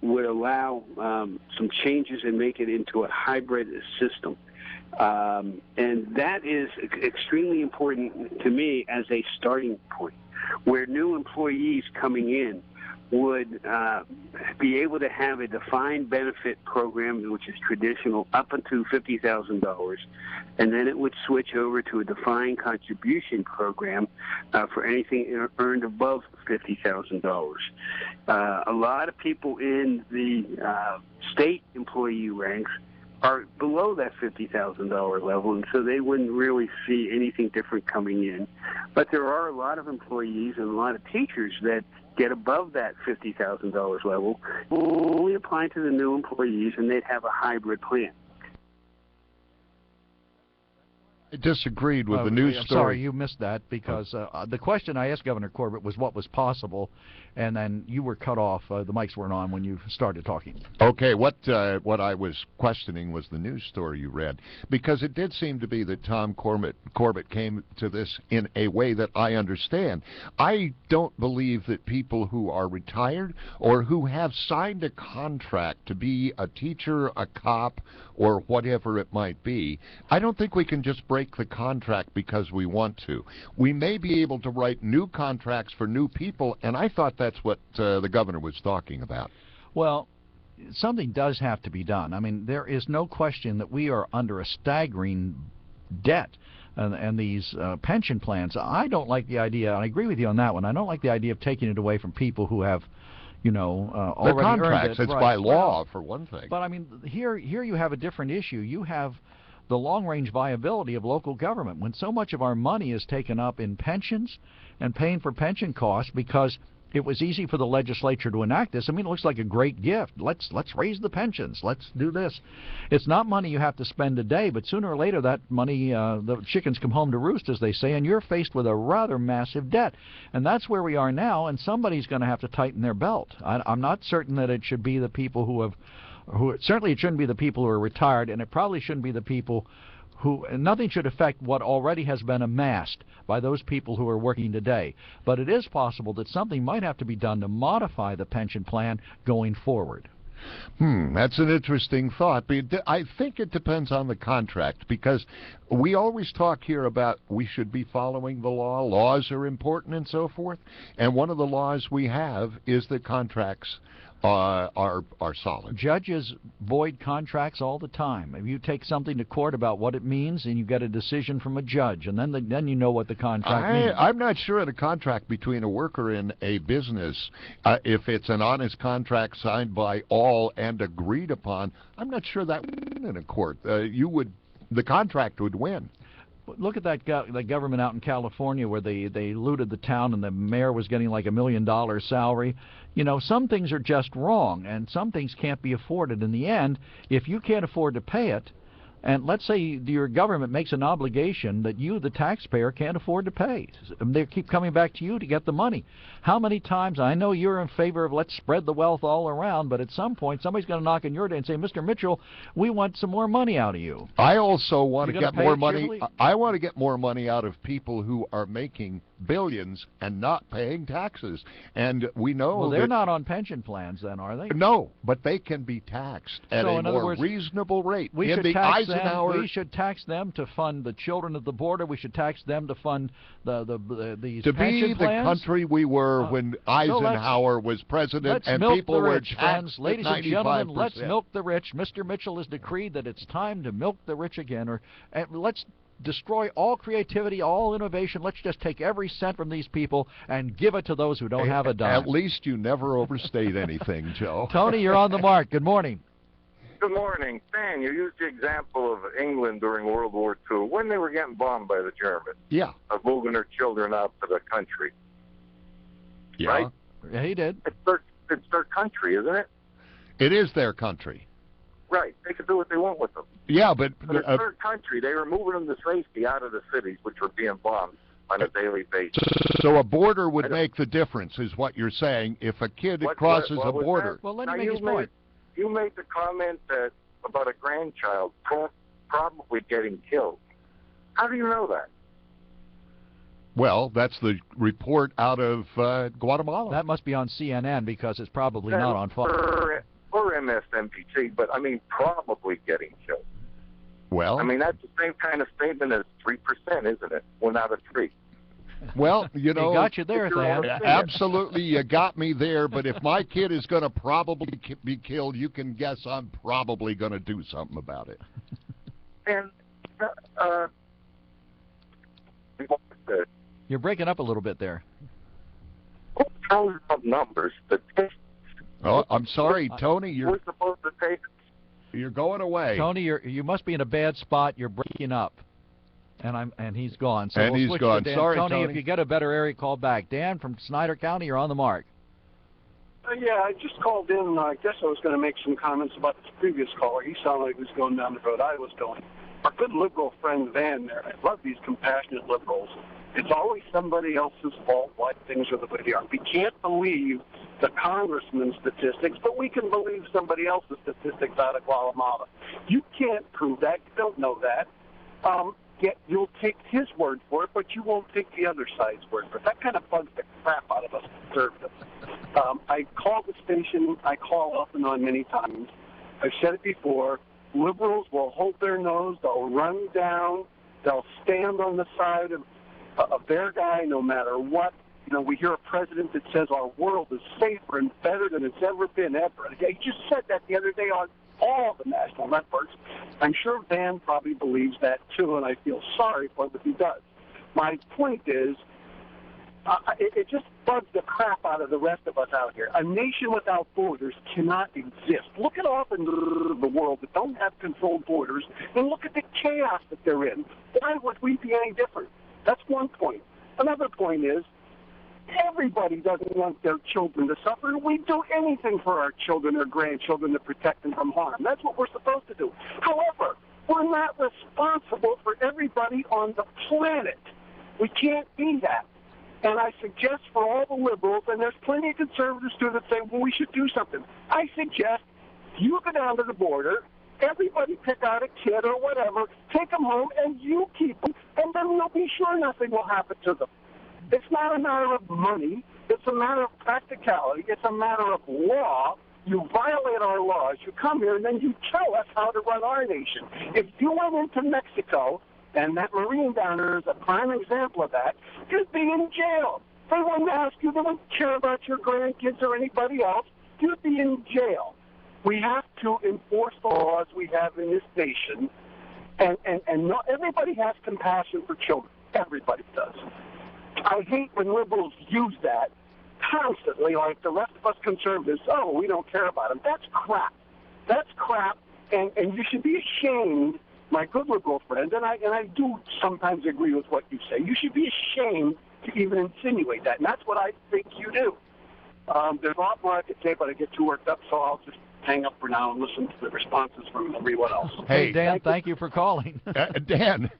would allow some changes and make it into a hybrid system. And that is extremely important to me as a starting point, where new employees coming in would be able to have a defined benefit program, which is traditional, up until $50,000, and then it would switch over to a defined contribution program for anything earned above $50,000. A lot of people in the state employee ranks are below that $50,000 level, and so they wouldn't really see anything different coming in. But there are a lot of employees and a lot of teachers that get above that $50,000 level, only applying to the new employees, and they'd have a hybrid plan. I disagreed with the news story. Sorry, you missed that, because the question I asked Governor Corbett was what was possible, and then you were cut off. The mics weren't on when you started talking. Okay, what I was questioning was the news story you read, because it did seem to be that Tom Corbett came to this in a way that I understand. I don't believe that people who are retired or who have signed a contract to be a teacher, a cop, or whatever it might be, I don't think we can just break the contract because we want to. We may be able to write new contracts for new people, and I thought that's what the governor was talking about. Well, something does have to be done. I mean, there is no question that we are under a staggering debt. And these pension plans, I don't like the idea, and I agree with you on that one, I don't like the idea of taking it away from people who have already the contracts, earned it. It's by law, for one thing. But I mean, here you have a different issue. You have the long-range viability of local government. When so much of our money is taken up in pensions and paying for pension costs because it was easy for the legislature to enact this. I mean, it looks like a great gift. Let's raise the pensions. Let's do this. It's not money you have to spend today, but sooner or later that money, the chickens come home to roost, as they say, and you're faced with a rather massive debt. And that's where we are now, and somebody's going to have to tighten their belt. I'm not certain that it should be the people certainly it shouldn't be the people who are retired, and it probably shouldn't be the people nothing should affect what already has been amassed by those people who are working today. But it is possible that something might have to be done to modify the pension plan going forward. That's an interesting thought. But I think it depends on the contract, because we always talk here about we should be following the law. Laws are important and so forth. And one of the laws we have is that contracts are solid. Judges void contracts all the time. If you take something to court about what it means, and you get a decision from a judge, and then you know what the contract means. I'm not sure in a contract between a worker and a business, if it's an honest contract signed by all and agreed upon, I'm not sure that would win in a court. The contract would win. Look at that government out in California where they looted the town and the mayor was getting like $1 million salary. You know, some things are just wrong, and some things can't be afforded. In the end, if you can't afford to pay it, and let's say your government makes an obligation that you, the taxpayer, can't afford to pay. They keep coming back to you to get the money. How many times, I know you're in favor of let's spread the wealth all around, but at some point somebody's going to knock on your door and say, Mr. Mitchell, we want some more money out of you. I also want to get more money. I want to get more money out of people who are making billions and not paying taxes. And we know well, they're not on pension plans then, are they? No, but they can be taxed at a more reasonable rate. We should tax them to fund the children at the border. We should tax them to fund these to pension be plans. The country we were when Eisenhower was president and people were taxed. Ladies and gentlemen, let's milk the rich. Mr. Mitchell has decreed that it's time to milk the rich again. Let's destroy all creativity, all innovation. Let's just take every cent from these people and give it to those who don't have a dime. At least you never overstate anything, Joe. Tony, you're on the mark. Good morning. Good morning. Dan, you used the example of England during World War II when they were getting bombed by the Germans. Yeah. Of moving their children out to the country. Yeah. Right? Yeah, he did. It's their country, isn't it? It is their country. Right. They can do what they want with them. Yeah, but it's their country. They were moving them to safety out of the cities, which were being bombed on a daily basis. So a border would make the difference, is what you're saying, if a kid crosses a border. Well, let me make his point. You made the comment that about a grandchild probably getting killed. How do you know that? Well, that's the report out of Guatemala. That must be on CNN because it's probably not on Fox. Or MSNBC, but I mean probably getting killed. Well, I mean that's the same kind of statement as 3%, isn't it? 1 out of 3. Well, you know, he got you there, Thad. Absolutely, you got me there. But if my kid is going to probably be killed, you can guess I'm probably going to do something about it. And you're breaking up a little bit there. Who tells about numbers? Oh, I'm sorry, Tony. We're supposed to take. You're going away. Tony, you must be in a bad spot. You're breaking up. And he's gone. So and we'll he's switch gone. To Dan. Sorry, Tony, if you get a better area, call back. Dan from Snyder County, you're on the mark. Yeah, I just called in. I guess I was going to make some comments about this previous caller. He sounded like he was going down the road I was going. Our good liberal friend Van there, I love these compassionate liberals. It's always somebody else's fault why things are the way they are. We can't believe the congressman's statistics, but we can believe somebody else's statistics out of Guatemala. You can't prove that. You don't know that. Yet you'll take his word for it, but you won't take the other side's word for it. That kind of bugs the crap out of us conservatives. I call the station. I call off and on many times. I've said it before. Liberals will hold their nose. They'll run down. They'll stand on the side of their guy no matter what. You know, we hear a president that says our world is safer and better than it's ever been, ever. He just said that the other day on all the national networks. I'm sure Van probably believes that too, and I feel sorry for him if he does. My point is, it just bugs the crap out of the rest of us out here. A nation without borders cannot exist. Look at all the world that don't have controlled borders, and look at the chaos that they're in. Why would we be any different? That's one point. Another point is, everybody doesn't want their children to suffer. We do anything for our children or grandchildren to protect them from harm. That's what we're supposed to do. However, we're not responsible for everybody on the planet. We can't be that. And I suggest for all the liberals, and there's plenty of conservatives too that say, well, we should do something. I suggest you go down to the border, everybody pick out a kid or whatever, take them home, and you keep them, and then we'll be sure nothing will happen to them. It's not a matter of money. It's a matter of practicality. It's a matter of law. You violate our laws. You come here and then you tell us how to run our nation. If you went into Mexico, and that Marine down there is a prime example of that, you'd be in jail. They wouldn't ask you. They wouldn't care about your grandkids or anybody else. You'd be in jail. We have to enforce the laws we have in this nation, and not everybody has compassion for children. Everybody does. I hate when liberals use that constantly, like the rest of us conservatives. Oh, we don't care about them. That's crap. That's crap, and you should be ashamed, my good liberal friend, and I do sometimes agree with what you say. You should be ashamed to even insinuate that, and that's what I think you do. There's a lot more I could say, but I get too worked up, so I'll just hang up for now and listen to the responses from everyone else. Hey, Dan, thank you for calling. Dan,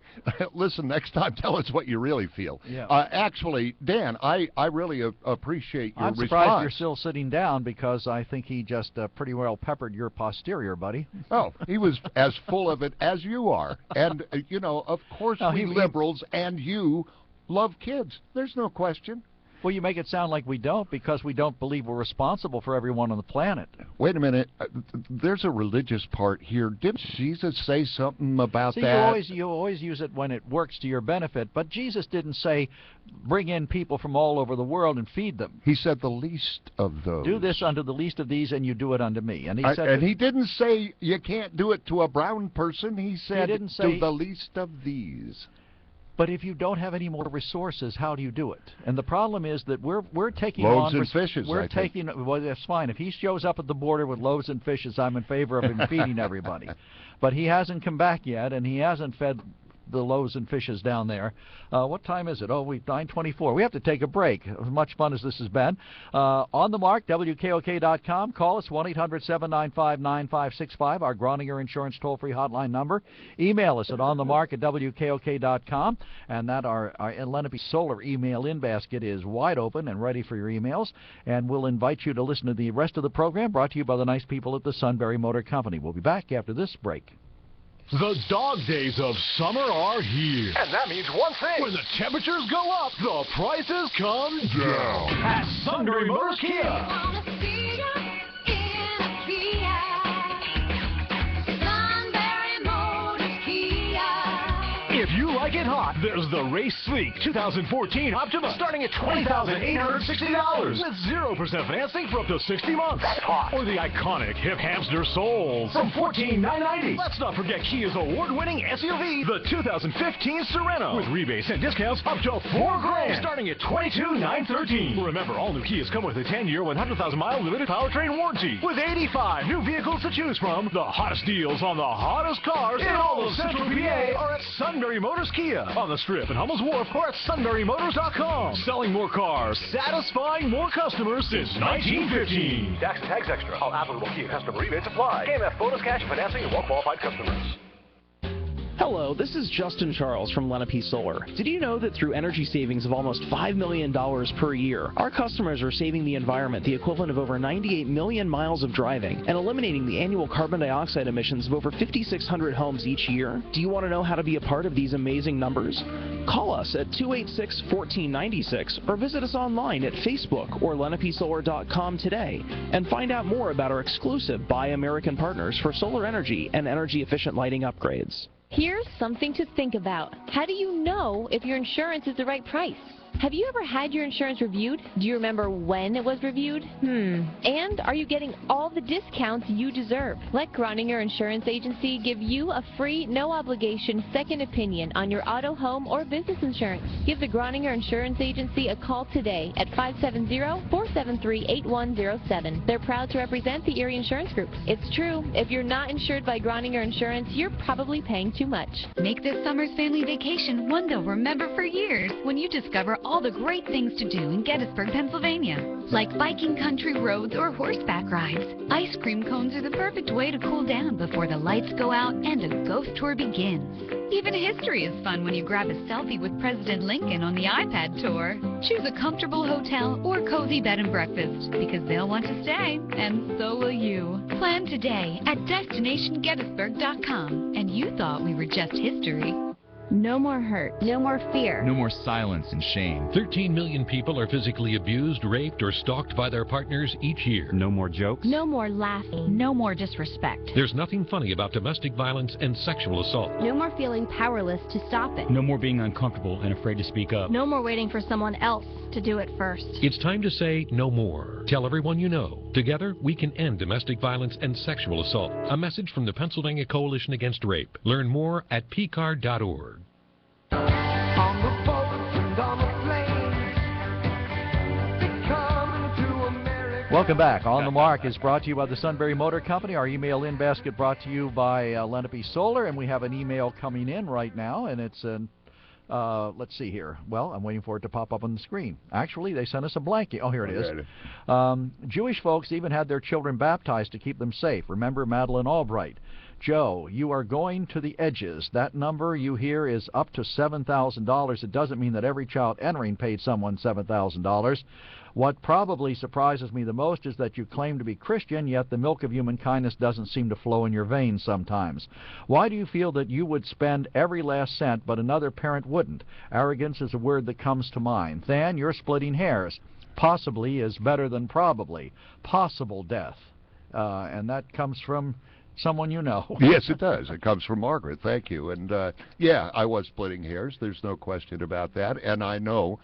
listen, next time tell us what you really feel. Yeah. Actually, Dan, I really appreciate your I'm response. surprised you're still sitting down because I think he just pretty well peppered your posterior, buddy. Oh, he was as full of it as you are. And, you know, of course we liberals and you love kids. There's no question. Well, you make it sound like we don't because we don't believe we're responsible for everyone on the planet. Wait a minute. There's a religious part here. Didn't Jesus say something about See, that? You always use it when it works to your benefit, but Jesus didn't say bring in people from all over the world and feed them. He said the least of those. Do this unto the least of these and you do it unto me. And he said and he didn't say you can't do it to a brown person. He said didn't say, to the least of these. But if you don't have any more resources, how do you do it? And the problem is that we're taking loaves on and fishes. We're taking. Well, that's fine. If he shows up at the border with loaves and fishes, I'm in favor of him feeding everybody. But he hasn't come back yet, and he hasn't fed the loaves and fishes down there. What time is it? Oh, 9:24. We have to take a break. As much fun as this has been. On the Mark, WKOK.com. Call us 1-800-795-9565. Our Groninger Insurance toll-free hotline number. Email us at onthemark@WKOK.com. And that our Lenape Solar email in basket is wide open and ready for your emails. And we'll invite you to listen to the rest of the program brought to you by the nice people at the Sunbury Motor Company. We'll be back after this break. The dog days of summer are here. And that means one thing. When the temperatures go up, the prices come down. At Sunbury Motors Kia. If you like it hot, there's the Race Sleek 2014 Optima starting at $20,860 with 0% financing for up to 60 months. That's hot. Or the iconic Hip Hamster Soul from $14,990. Let's not forget Kia's award-winning SUV, the 2015 Sorento, with rebates and discounts up to $4,000 starting at $22,913. Remember, all new Kias come with a 10-year, 100,000-mile limited powertrain warranty with 85 new vehicles to choose from. The hottest deals on the hottest cars in all of Central PA are at Sunbury Motors Kia on the Strip in Hummel's Wharf or at sunburymotors.com. Selling more cars, satisfying more customers since 1915. Tax and tags extra. All applicable Kia customer rebates apply. KMF bonus cash financing to well-qualified customers. Hello, this is Justin Charles from Lenape Solar. Did you know that through energy savings of almost $5 million per year, our customers are saving the environment the equivalent of over 98 million miles of driving and eliminating the annual carbon dioxide emissions of over 5,600 homes each year? Do you want to know how to be a part of these amazing numbers? Call us at 286-1496 or visit us online at Facebook or lenapesolar.com today and find out more about our exclusive Buy American partners for solar energy and energy-efficient lighting upgrades. Here's something to think about. How do you know if your insurance is the right price? Have you ever had your insurance reviewed? Do you remember when it was reviewed? And are you getting all the discounts you deserve? Let Groninger Insurance Agency give you a free, no-obligation second opinion on your auto, home, or business insurance. Give the Groninger Insurance Agency a call today at 570-473-8107. They're proud to represent the Erie Insurance Group. It's true, if you're not insured by Groninger Insurance, you're probably paying too much. Make this summer's family vacation one they'll remember for years when you discover all the great things to do in Gettysburg, Pennsylvania, like biking country roads or horseback rides. Ice cream cones are the perfect way to cool down before the lights go out and a ghost tour begins. Even history is fun when you grab a selfie with President Lincoln on the iPad tour. Choose a comfortable hotel or cozy bed and breakfast because they'll want to stay, and so will you. Plan today at DestinationGettysburg.com, and you thought we were just history. No more hurt. No more fear. No more silence and shame. 13 million people are physically abused, raped, or stalked by their partners each year. No more jokes. No more laughing. No more disrespect. There's nothing funny about domestic violence and sexual assault. No more feeling powerless to stop it. No more being uncomfortable and afraid to speak up. No more waiting for someone else to do it first. It's time to say no more. Tell everyone you know. Together, we can end domestic violence and sexual assault. A message from the Pennsylvania Coalition Against Rape. Learn more at pcard.org. Welcome back. On the Mark is brought to you by the Sunbury Motor Company. Our email in basket brought to you by Lenape Solar, and we have an email coming in right now, and it's an let's see here. Well, I'm waiting for it to pop up on the screen. Actually, they sent us a blanket. Oh, here it is. Jewish folks even had their children baptized to keep them safe. Remember Madeleine Albright. Joe, you are going to the edges. That number you hear is up to $7,000. It doesn't mean that every child entering paid someone $7,000. What probably surprises me the most is that you claim to be Christian, yet the milk of human kindness doesn't seem to flow in your veins sometimes. Why do you feel that you would spend every last cent, but another parent wouldn't? Arrogance is a word that comes to mind. Than, you're splitting hairs. Possibly is better than probably. Possible death. And that comes from someone you know. Yes, it does. It comes from Margaret. Thank you. And, yeah, I was splitting hairs. There's no question about that. And I know,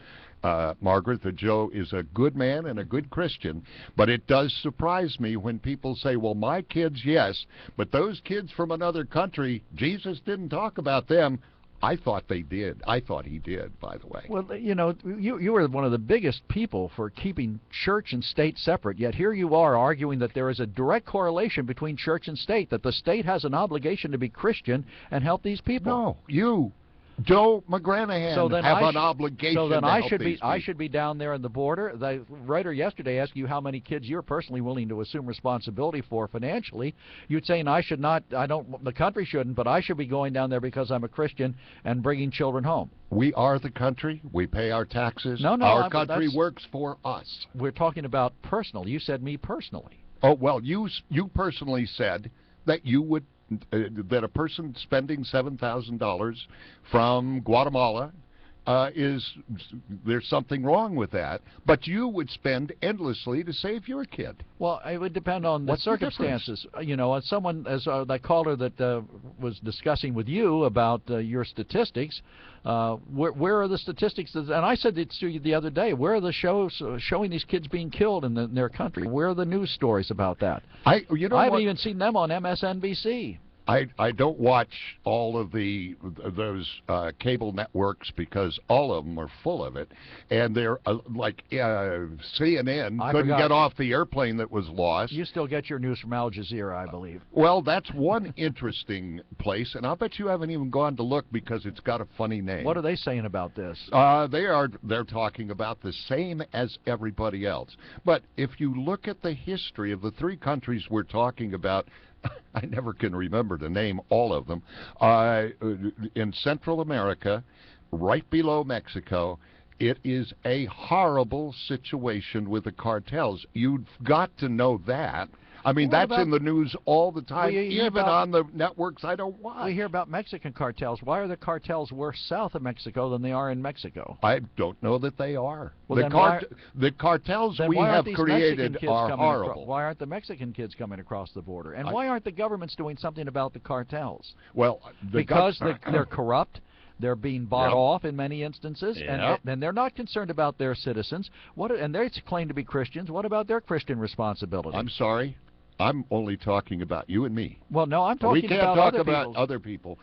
Margaret, that Joe is a good man and a good Christian. But it does surprise me when people say, well, my kids, yes, but those kids from another country, Jesus didn't talk about them. I thought they did. I thought he did, by the way. Well, you know, you were one of the biggest people for keeping church and state separate, yet here you are arguing that there is a direct correlation between church and state, that the state has an obligation to be Christian and help these people. No, you, Joe McGranahan, have an obligation so then to I help should be these people. I should be down there in the border. The writer yesterday asked you how many kids you're personally willing to assume responsibility for financially. You'd say, I should not. I don't. The country shouldn't, but I should be going down there because I'm a Christian and bringing children home. We are the country. We pay our taxes. No, our country works for us. We're talking about personal. You said me personally. Oh well, you personally said that you would. That a person spending $7,000 from Guatemala there's something wrong with that, but you would spend endlessly to save your kid. Well, it would depend on the circumstances. You know, as someone, as that caller that was discussing with you about your statistics, where are the statistics? And I said it to you the other day. Where are the shows showing these kids being killed in their country? Where are the news stories about that? I haven't even seen them on MSNBC. I don't watch all of those cable networks because all of them are full of it, and they're like CNN couldn't get off the airplane that was lost. You still get your news from Al Jazeera, I believe. Well, that's one interesting place, and I'll bet you haven't even gone to look because it's got a funny name. What are they saying about this? They're talking about the same as everybody else. But if you look at the history of the three countries we're talking about, I never can remember to name all of them. In Central America, right below Mexico, it is a horrible situation with the cartels. You've got to know that. I mean, that's in the news all the time, even on the networks I don't watch. We hear about Mexican cartels. Why are the cartels worse south of Mexico than they are in Mexico? I don't know that they are. Well, the cartels we have created are horrible. Why aren't the Mexican kids coming across the border? And why aren't the governments doing something about the cartels? Well, because they're corrupt. They're being bought off in many instances, and they're not concerned about their citizens. And they claim to be Christians. What about their Christian responsibility? I'm sorry. I'm only talking about you and me. Well, no, I'm talking about other We can't people. talk about other people.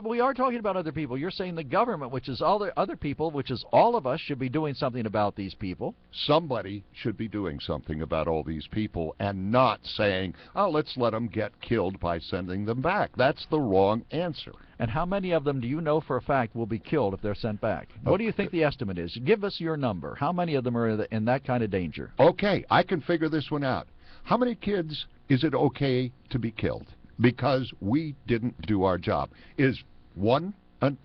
We are talking about other people. You're saying the government, which is all the other people, which is all of us, should be doing something about these people. Somebody should be doing something about all these people and not saying, oh, let's let them get killed by sending them back. That's the wrong answer. And how many of them do you know for a fact will be killed if they're sent back? What do you think the estimate is? Give us your number. How many of them are in that kind of danger? Okay, I can figure this one out. How many kids is it okay to be killed because we didn't do our job? Is 1,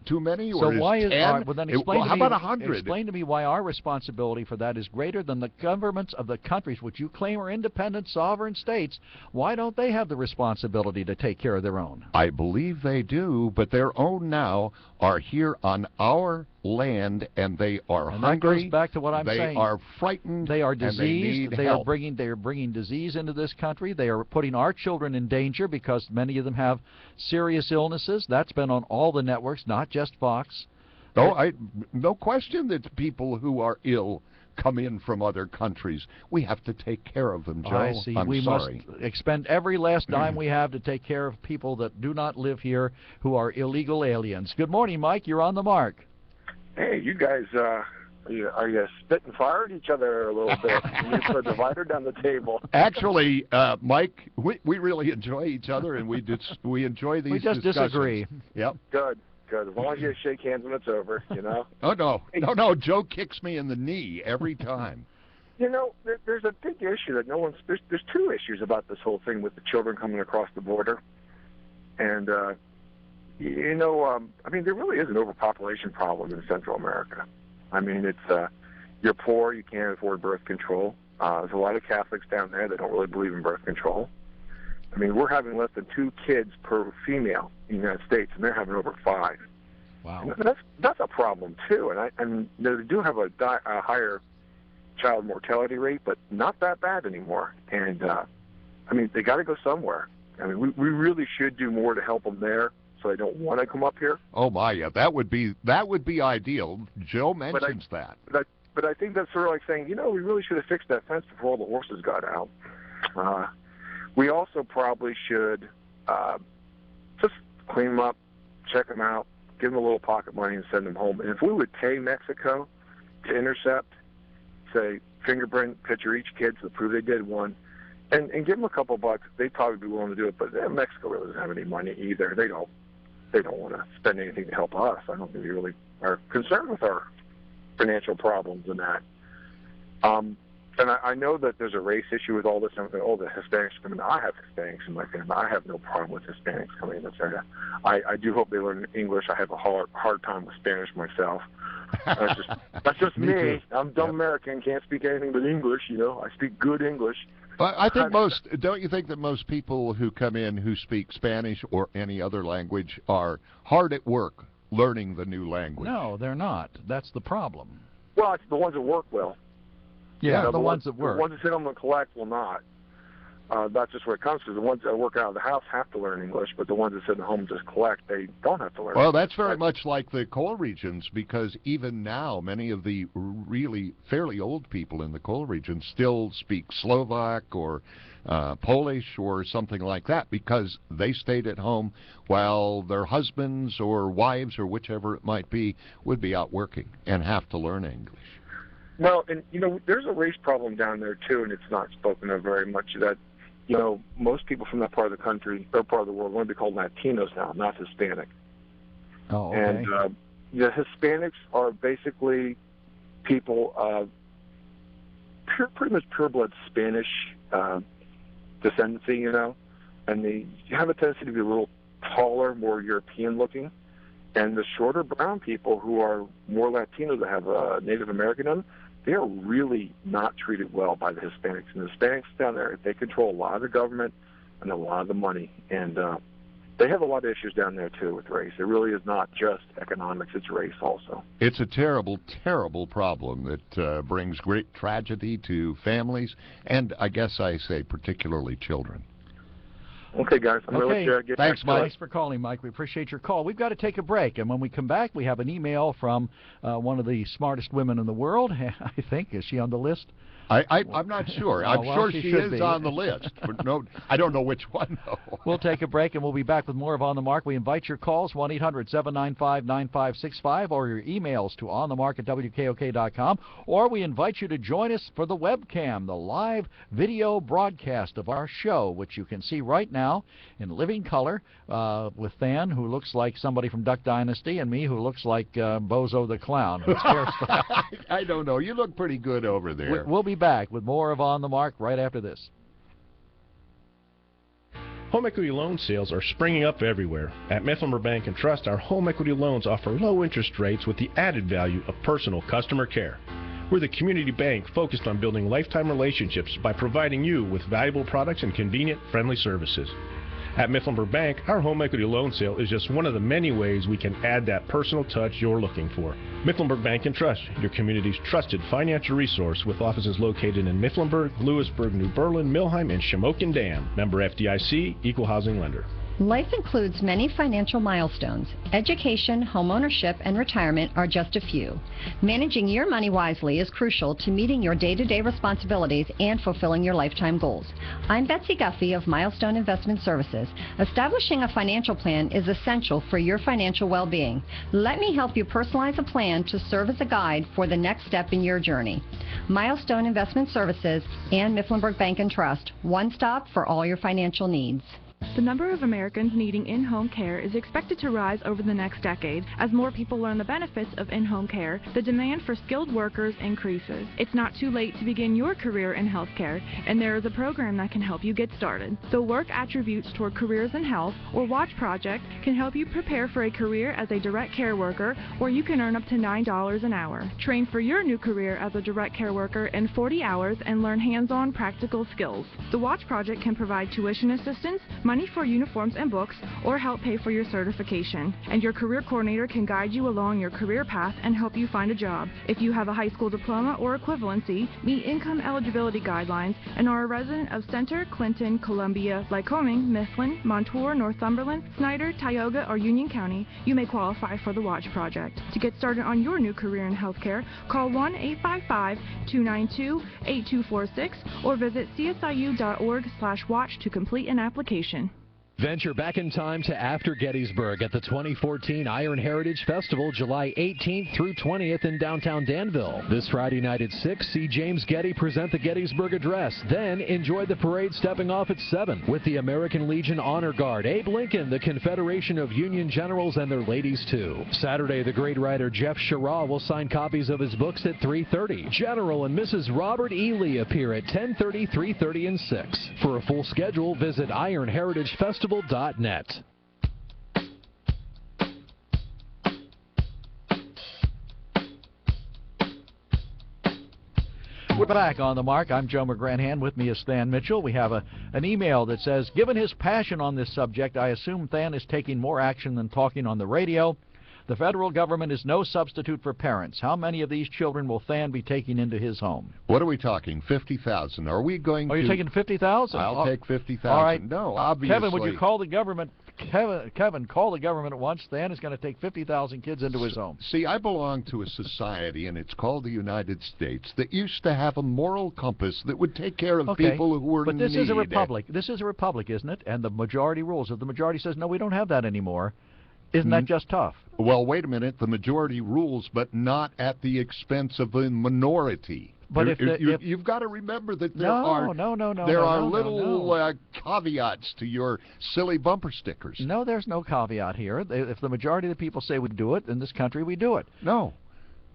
too many, So or why is is 10? well, then explain to how me, about 100? Explain to me why our responsibility for that is greater than the governments of the countries which you claim are independent, sovereign states. Why don't they have the responsibility to take care of their own? I believe they do, but their own now are here on our land, and they are And hungry. that goes back to what I'm saying. They are frightened. They are and diseased. they need help. They are bringing disease into this country. They are putting our children in danger because many of them have serious illnesses. That's been on all the networks, not just Fox. No question that people who are ill come in from other countries. We have to take care of them, Joe. I see. I'm sorry. Must expend every last dime we have to take care of people that do not live here, who are illegal aliens. Good morning, Mike. You're on the mark. Hey, you guys, are you spitting fire at each other a little bit? You put a divider down the table. Actually, Mike, we really enjoy each other, and we enjoy these We just discussions. disagree. Yep. Good. As long as you shake hands when it's over, you know? Oh, no. Joe kicks me in the knee every time. You know, there's a big issue that there's two issues about this whole thing with the children coming across the border. And, I mean, there really is an overpopulation problem in Central America. I mean, it's, you're poor, you can't afford birth control. There's a lot of Catholics down there that don't really believe in birth control. I mean, we're having less than 2 kids per female in the United States, and they're having over 5. Wow. And that's a problem too. And they do have a higher child mortality rate, but not that bad anymore. And I mean, they got to go somewhere. I mean, we really should do more to help them there, so they don't want to come up here. Oh my, yeah, that would be ideal. Joe mentions that. But I think that's sort of like saying, we really should have fixed that fence before all the horses got out. We also probably should just clean them up, check them out, give them a little pocket money, and send them home. And if we would pay Mexico to intercept, say, fingerprint picture each kid to prove they did one, and give them a couple bucks, they'd probably be willing to do it. But Mexico really doesn't have any money either. They don't want to spend anything to help us. I don't think they really are concerned with our financial problems and that. And I know that there's a race issue with all this. The Hispanics coming. I have Hispanics in my family. I have no problem with Hispanics coming in this area. I do hope they learn English. I have a hard time with Spanish myself. That's just me. I'm dumb American. Can't speak anything but English. I speak good English. I think don't you think that most people who come in who speak Spanish or any other language are hard at work learning the new language? No, they're not. That's the problem. Well, it's the ones that work well. Yeah, the ones that work. The ones that sit home and collect will not. That's just where it comes to. The ones that work out of the house have to learn English, but the ones that sit at home and just collect, they don't have to learn. Well, that's very much like the coal regions, because even now, many of the really fairly old people in the coal regions still speak Slovak or Polish or something like that, because they stayed at home while their husbands or wives or whichever it might be would be out working and have to learn English. Well, and, there's a race problem down there, too, and it's not spoken of very much, that, most people from that part of the country, or part of the world, want to be called Latinos now, not Hispanic. Oh, okay. And the Hispanics are basically people, pretty much pure-blood Spanish descendancy, and they have a tendency to be a little taller, more European-looking. And the shorter brown people who are more Latino, that have Native American in them, they are really not treated well by the Hispanics. And the Hispanics down there, they control a lot of the government and a lot of the money. And they have a lot of issues down there, too, with race. It really is not just economics, it's race also. It's a terrible, terrible problem that brings great tragedy to families, and I guess I say particularly children. Okay, guys. I'm going to let you get Thanks, back Mike. to it. Thanks for calling, Mike. We appreciate your call. We've got to take a break, and when we come back, we have an email from one of the smartest women in the world, I think. Is she on the list? I'm not sure. I'm sure she is on the list, but no, I don't know which one, though. We'll take a break, and we'll be back with more of On the Mark. We invite your calls, 1-800-795-9565, or your emails to onthemark@wkok.com, or we invite you to join us for the webcam, the live video broadcast of our show, which you can see right now in living color with Than, who looks like somebody from Duck Dynasty, and me, who looks like Bozo the Clown. I don't know. You look pretty good over there. We'll be back with more of On the Mark right after this. Home equity loan sales are springing up everywhere. At Mifflinburg Bank and Trust, our home equity loans offer low interest rates with the added value of personal customer care. We're the community bank focused on building lifetime relationships by providing you with valuable products and convenient, friendly services. At Mifflinburg Bank, our home equity loan sale is just one of the many ways we can add that personal touch you're looking for. Mifflinburg Bank and Trust, your community's trusted financial resource with offices located in Mifflinburg, Lewisburg, New Berlin, Millheim, and Shamokin Dam. Member FDIC, Equal Housing Lender. Life includes many financial milestones. Education, homeownership, and retirement are just a few. Managing your money wisely is crucial to meeting your day-to-day responsibilities and fulfilling your lifetime goals. I'm Betsy Guffey of Milestone Investment Services. Establishing a financial plan is essential for your financial well-being. Let me help you personalize a plan to serve as a guide for the next step in your journey. Milestone Investment Services and Mifflinburg Bank and Trust, one stop for all your financial needs. The number of Americans needing in-home care is expected to rise over the next decade. As more people learn the benefits of in-home care, the demand for skilled workers increases. It's not too late to begin your career in healthcare, and there is a program that can help you get started. The Work Attributes Toward Careers in Health, or WATCH project, can help you prepare for a career as a direct care worker, where you can earn up to $9 an hour. Train for your new career as a direct care worker in 40 hours and learn hands-on practical skills. The WATCH project can provide tuition assistance, money for uniforms and books, or help pay for your certification. And your career coordinator can guide you along your career path and help you find a job. If you have a high school diploma or equivalency, meet income eligibility guidelines, and are a resident of Center, Clinton, Columbia, Lycoming, Mifflin, Montour, Northumberland, Snyder, Tioga, or Union County, you may qualify for the WATCH project. To get started on your new career in healthcare, call 1-855-292-8246 or visit csiu.org/watch to complete an application. Venture back in time to after Gettysburg at the 2014 Iron Heritage Festival, July 18th through 20th in downtown Danville. This Friday night at 6, see James Getty present the Gettysburg Address. Then enjoy the parade stepping off at 7 with the American Legion Honor Guard, Abe Lincoln, the Confederation of Union Generals, and their ladies too. Saturday, the great writer Jeff Sherraw will sign copies of his books at 3:30. General and Mrs. Robert E. Lee appear at 10:30, 3:30, and 6. For a full schedule, visit IronHeritageFestival.net. We're back on the mark. I'm Joe McGranhan. With me is Than Mitchell. We have an email that says, given his passion on this subject, I assume Than is taking more action than talking on the radio. The federal government is no substitute for parents. How many of these children will Than be taking into his home? What are we talking? 50,000. Are we going to... Are you taking 50,000? I'll take 50,000. All right. No, obviously. Kevin, would you call the government... Kevin, call the government at once. Than is going to take 50,000 kids into his home. See, I belong to a society, and it's called the United States, that used to have a moral compass that would take care of people who were in need. But this is a republic. This is a republic, isn't it? And the majority rules. If the majority says, no, we don't have that anymore, isn't that just tough? Well, wait a minute. The majority rules, but not at the expense of the minority. But you've got to remember that there are little caveats to your silly bumper stickers. No, there's no caveat here. If the majority of the people say we do it, in this country we do it. No.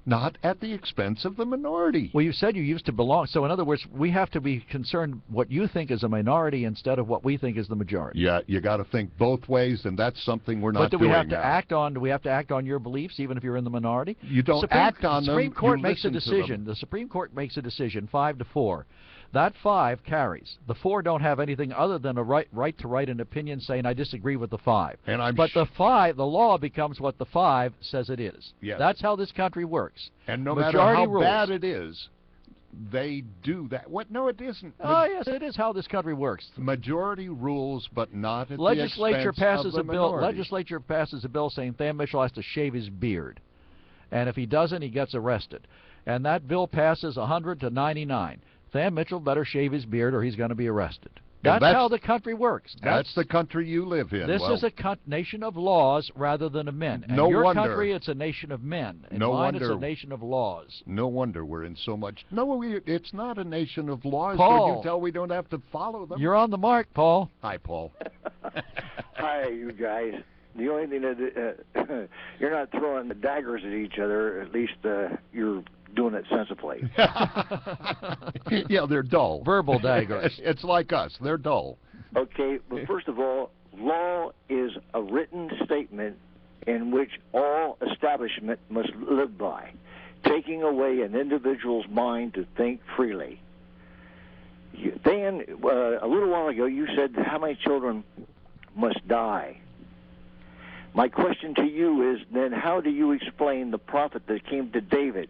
Not at the expense of the minority. Well, you said you used to belong. So, in other words, we have to be concerned what you think is a minority instead of what we think is the majority. Yeah, you got to think both ways, and that's something we're not doing. But do we have to act on? Do we have to act on your beliefs, even if you're in the minority? You don't act on them. The Supreme Court makes a decision. The Supreme Court makes a decision, 5-4. That 5 carries. The 4 don't have anything other than a right to write an opinion saying I disagree with the 5. But the law becomes what the 5 says it is. Yes. That's how this country works. And no matter how bad it is, they do that. What? No, it isn't. Oh, yes, it is how this country works. Majority rules, but not at Legislature the expense passes of the minority. Legislature passes a bill saying Than Mitchell has to shave his beard. And if he doesn't, he gets arrested. And that bill passes 100 to 99. Than Mitchell better shave his beard or he's going to be arrested. That's how the country works. That's the country you live in. This is a nation of laws rather than of men. And your country, it's a nation of men. In mine, it's a nation of laws. No wonder we're in so much... No, it's not a nation of laws. Paul, when you tell we don't have to follow them. You're on the mark, Paul. Hi, Paul. Hi, you guys. The only thing that you're not throwing the daggers at each other. At least you're doing it sensibly. Yeah, they're dull. Verbal daggers. It's like us. They're dull. Okay, but first of all, law is a written statement in which all establishment must live by, taking away an individual's mind to think freely. Dan, a little while ago, you said how many children must die. My question to you is then, how do you explain the prophet that came to David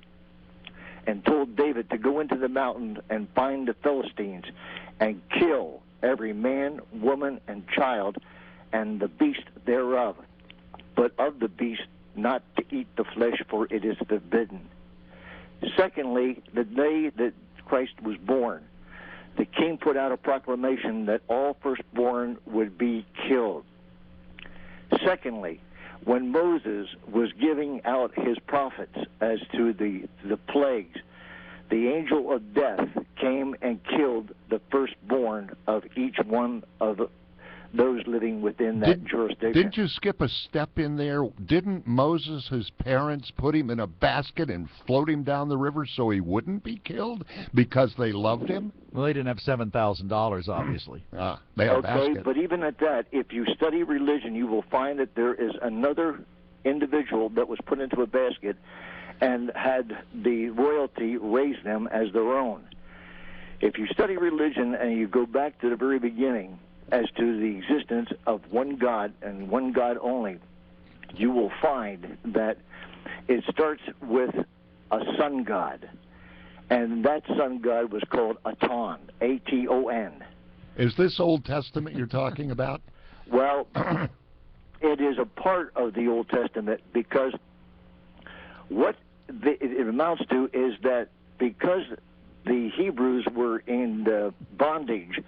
and told David to go into the mountain and find the Philistines and kill every man, woman, and child and the beast thereof, but of the beast not to eat the flesh, for it is forbidden? Secondly, the day that Christ was born, the king put out a proclamation that all firstborn would be killed. Secondly, when Moses was giving out his prophets as to the plagues, the angel of death came and killed the firstborn of each one of those living within that jurisdiction. Didn't you skip a step in there? Didn't Moses, his parents, put him in a basket and float him down the river so he wouldn't be killed because they loved him? Well, they didn't have $7,000, obviously. They had a Okay, basket. but even at that, if you study religion, you will find that there is another individual that was put into a basket and had the royalty raise them as their own. If you study religion and you go back to the very beginning as to the existence of one God and one God only, you will find that it starts with a sun god. And that sun god was called Aton, A-T-O-N. Is this Old Testament you're talking about? Well, it is a part of the Old Testament because what it amounts to is that because the Hebrews were in bondage,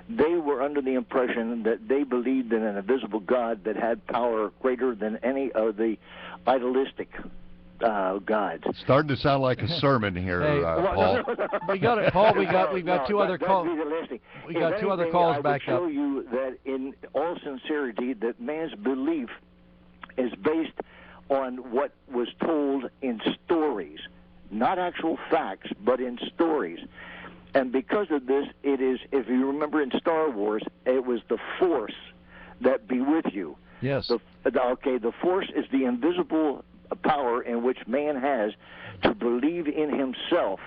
they were under the impression that they believed in an invisible God that had power greater than any of the idolistic gods. It's starting to sound like a sermon here, Paul. We got it, Paul. We've got two other calls. We got two other calls back up. I will show you that, in all sincerity, that man's belief is based on what was told in stories, not actual facts, but in stories. And because of this, it is, if you remember in Star Wars, it was the Force that be with you. Yes. The Force is the invisible power in which man has to believe in himself,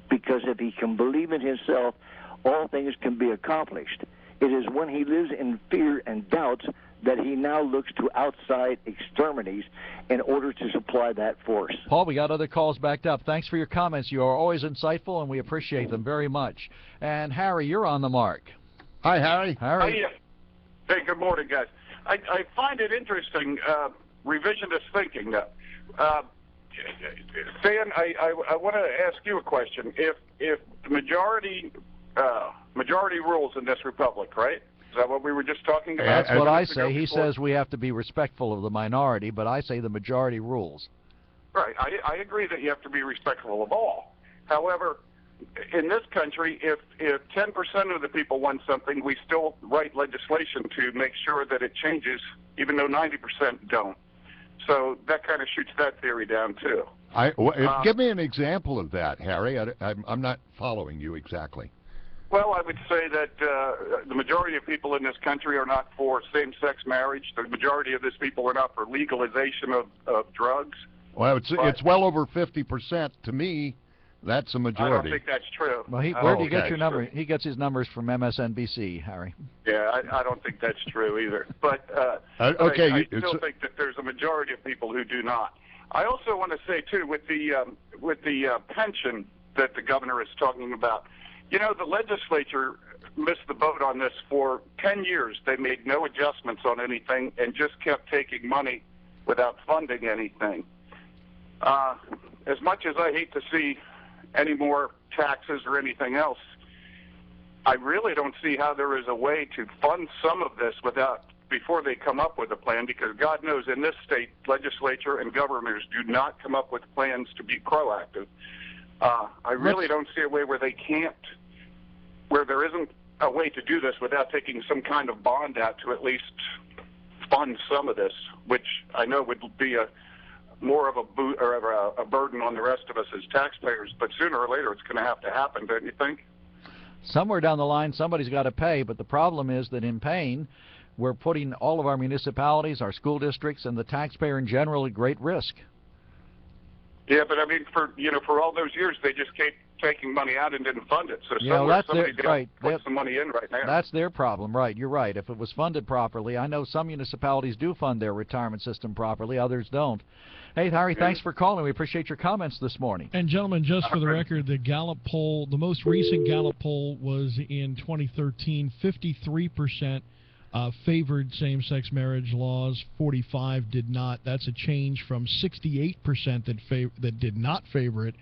because if he can believe in himself, all things can be accomplished. It is when he lives in fear and doubts that he now looks to outside extremities in order to supply that force. Paul, we got other calls backed up. Thanks for your comments. You are always insightful, and we appreciate them very much. And Harry, you're on the mark. Hi, Harry. Harry. Hey, good morning, guys. I find it interesting, revisionist thinking. Dan, I want to ask you a question. If the majority rules in this republic, right? Is that what we were just talking about? That's what I say. He says we have to be respectful of the minority, but I say the majority rules. Right. I agree that you have to be respectful of all. However, in this country, if 10% of the people want something, we still write legislation to make sure that it changes, even though 90% don't. So that kind of shoots that theory down, too. Give me an example of that, Harry. I'm not following you exactly. Well, I would say that the majority of people in this country are not for same-sex marriage. The majority of these people are not for legalization of drugs. Well, it's well over 50%. To me, that's a majority. I don't think that's true. Well, where do you get your number? He gets his numbers from MSNBC, Harry. Yeah, I don't think that's true either. But okay, I still think that there's a majority of people who do not. I also want to say, too, with the pension that the governor is talking about, you know, the legislature missed the boat on this. For 10 years. They made no adjustments on anything and just kept taking money without funding anything. As much as I hate to see any more taxes or anything else, I really don't see how there is a way to fund some of this before they come up with a plan, because God knows in this state, legislature and governors do not come up with plans to be proactive. I really don't see a way where there isn't a way to do this without taking some kind of bond out to at least fund some of this, which I know would be more of a burden on the rest of us as taxpayers. But sooner or later, it's going to have to happen, don't you think? Somewhere down the line, somebody's got to pay, but the problem is that in paying, we're putting all of our municipalities, our school districts, and the taxpayer in general at great risk. Yeah, but I mean, for all those years, they just kept taking money out and didn't fund it. So that's somebody's got to put right. some money in right now. That's their problem, right? You're right. If it was funded properly, I know some municipalities do fund their retirement system properly, others don't. Hey, Harry, thanks for calling. We appreciate your comments this morning. And gentlemen, just for the record, the Gallup poll, the most recent Gallup poll was in 2013. 53% favored same-sex marriage laws, 45 did not. That's a change from 68% that did not favor it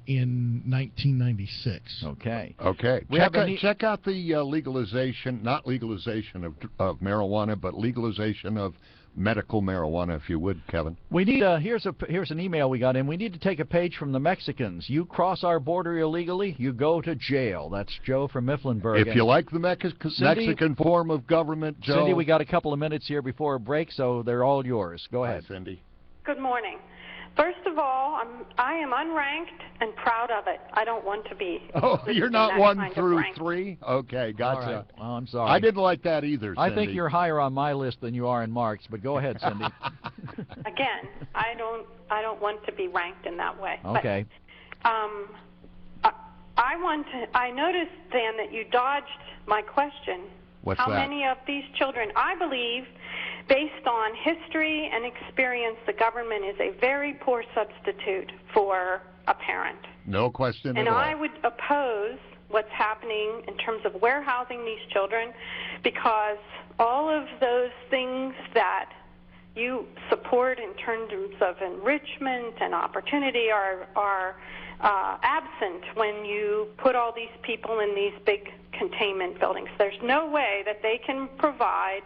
in 1996. Okay. Check out the legalization, not legalization of marijuana, but legalization of medical marijuana, if you would, Kevin. We need here's an email we got in. We need to take a page from the Mexicans. You cross our border illegally, you go to jail. That's Joe from Mifflinburg. If you like the Mexican form of government, Joe. Cindy, we got a couple of minutes here before a break, so they're all yours. Go ahead. Hi, Cindy. Good morning. First of all, I am unranked and proud of it. I don't want to be. Oh, you're not 1 through 3? Okay, gotcha. All right. Well, I'm sorry. I didn't like that either, Cindy. I think you're higher on my list than you are in Mark's, but go ahead, Cindy. Again, I don't want to be ranked in that way. Okay. But, I noticed, Dan, that you dodged my question. What's How that? many of these children, I believe, based on history and experience, the government is a very poor substitute for a parent. No question And at all. I would oppose what's happening in terms of warehousing these children, because all of those things that you support in terms of enrichment and opportunity are absent when you put all these people in these big containment buildings. There's no way that they can provide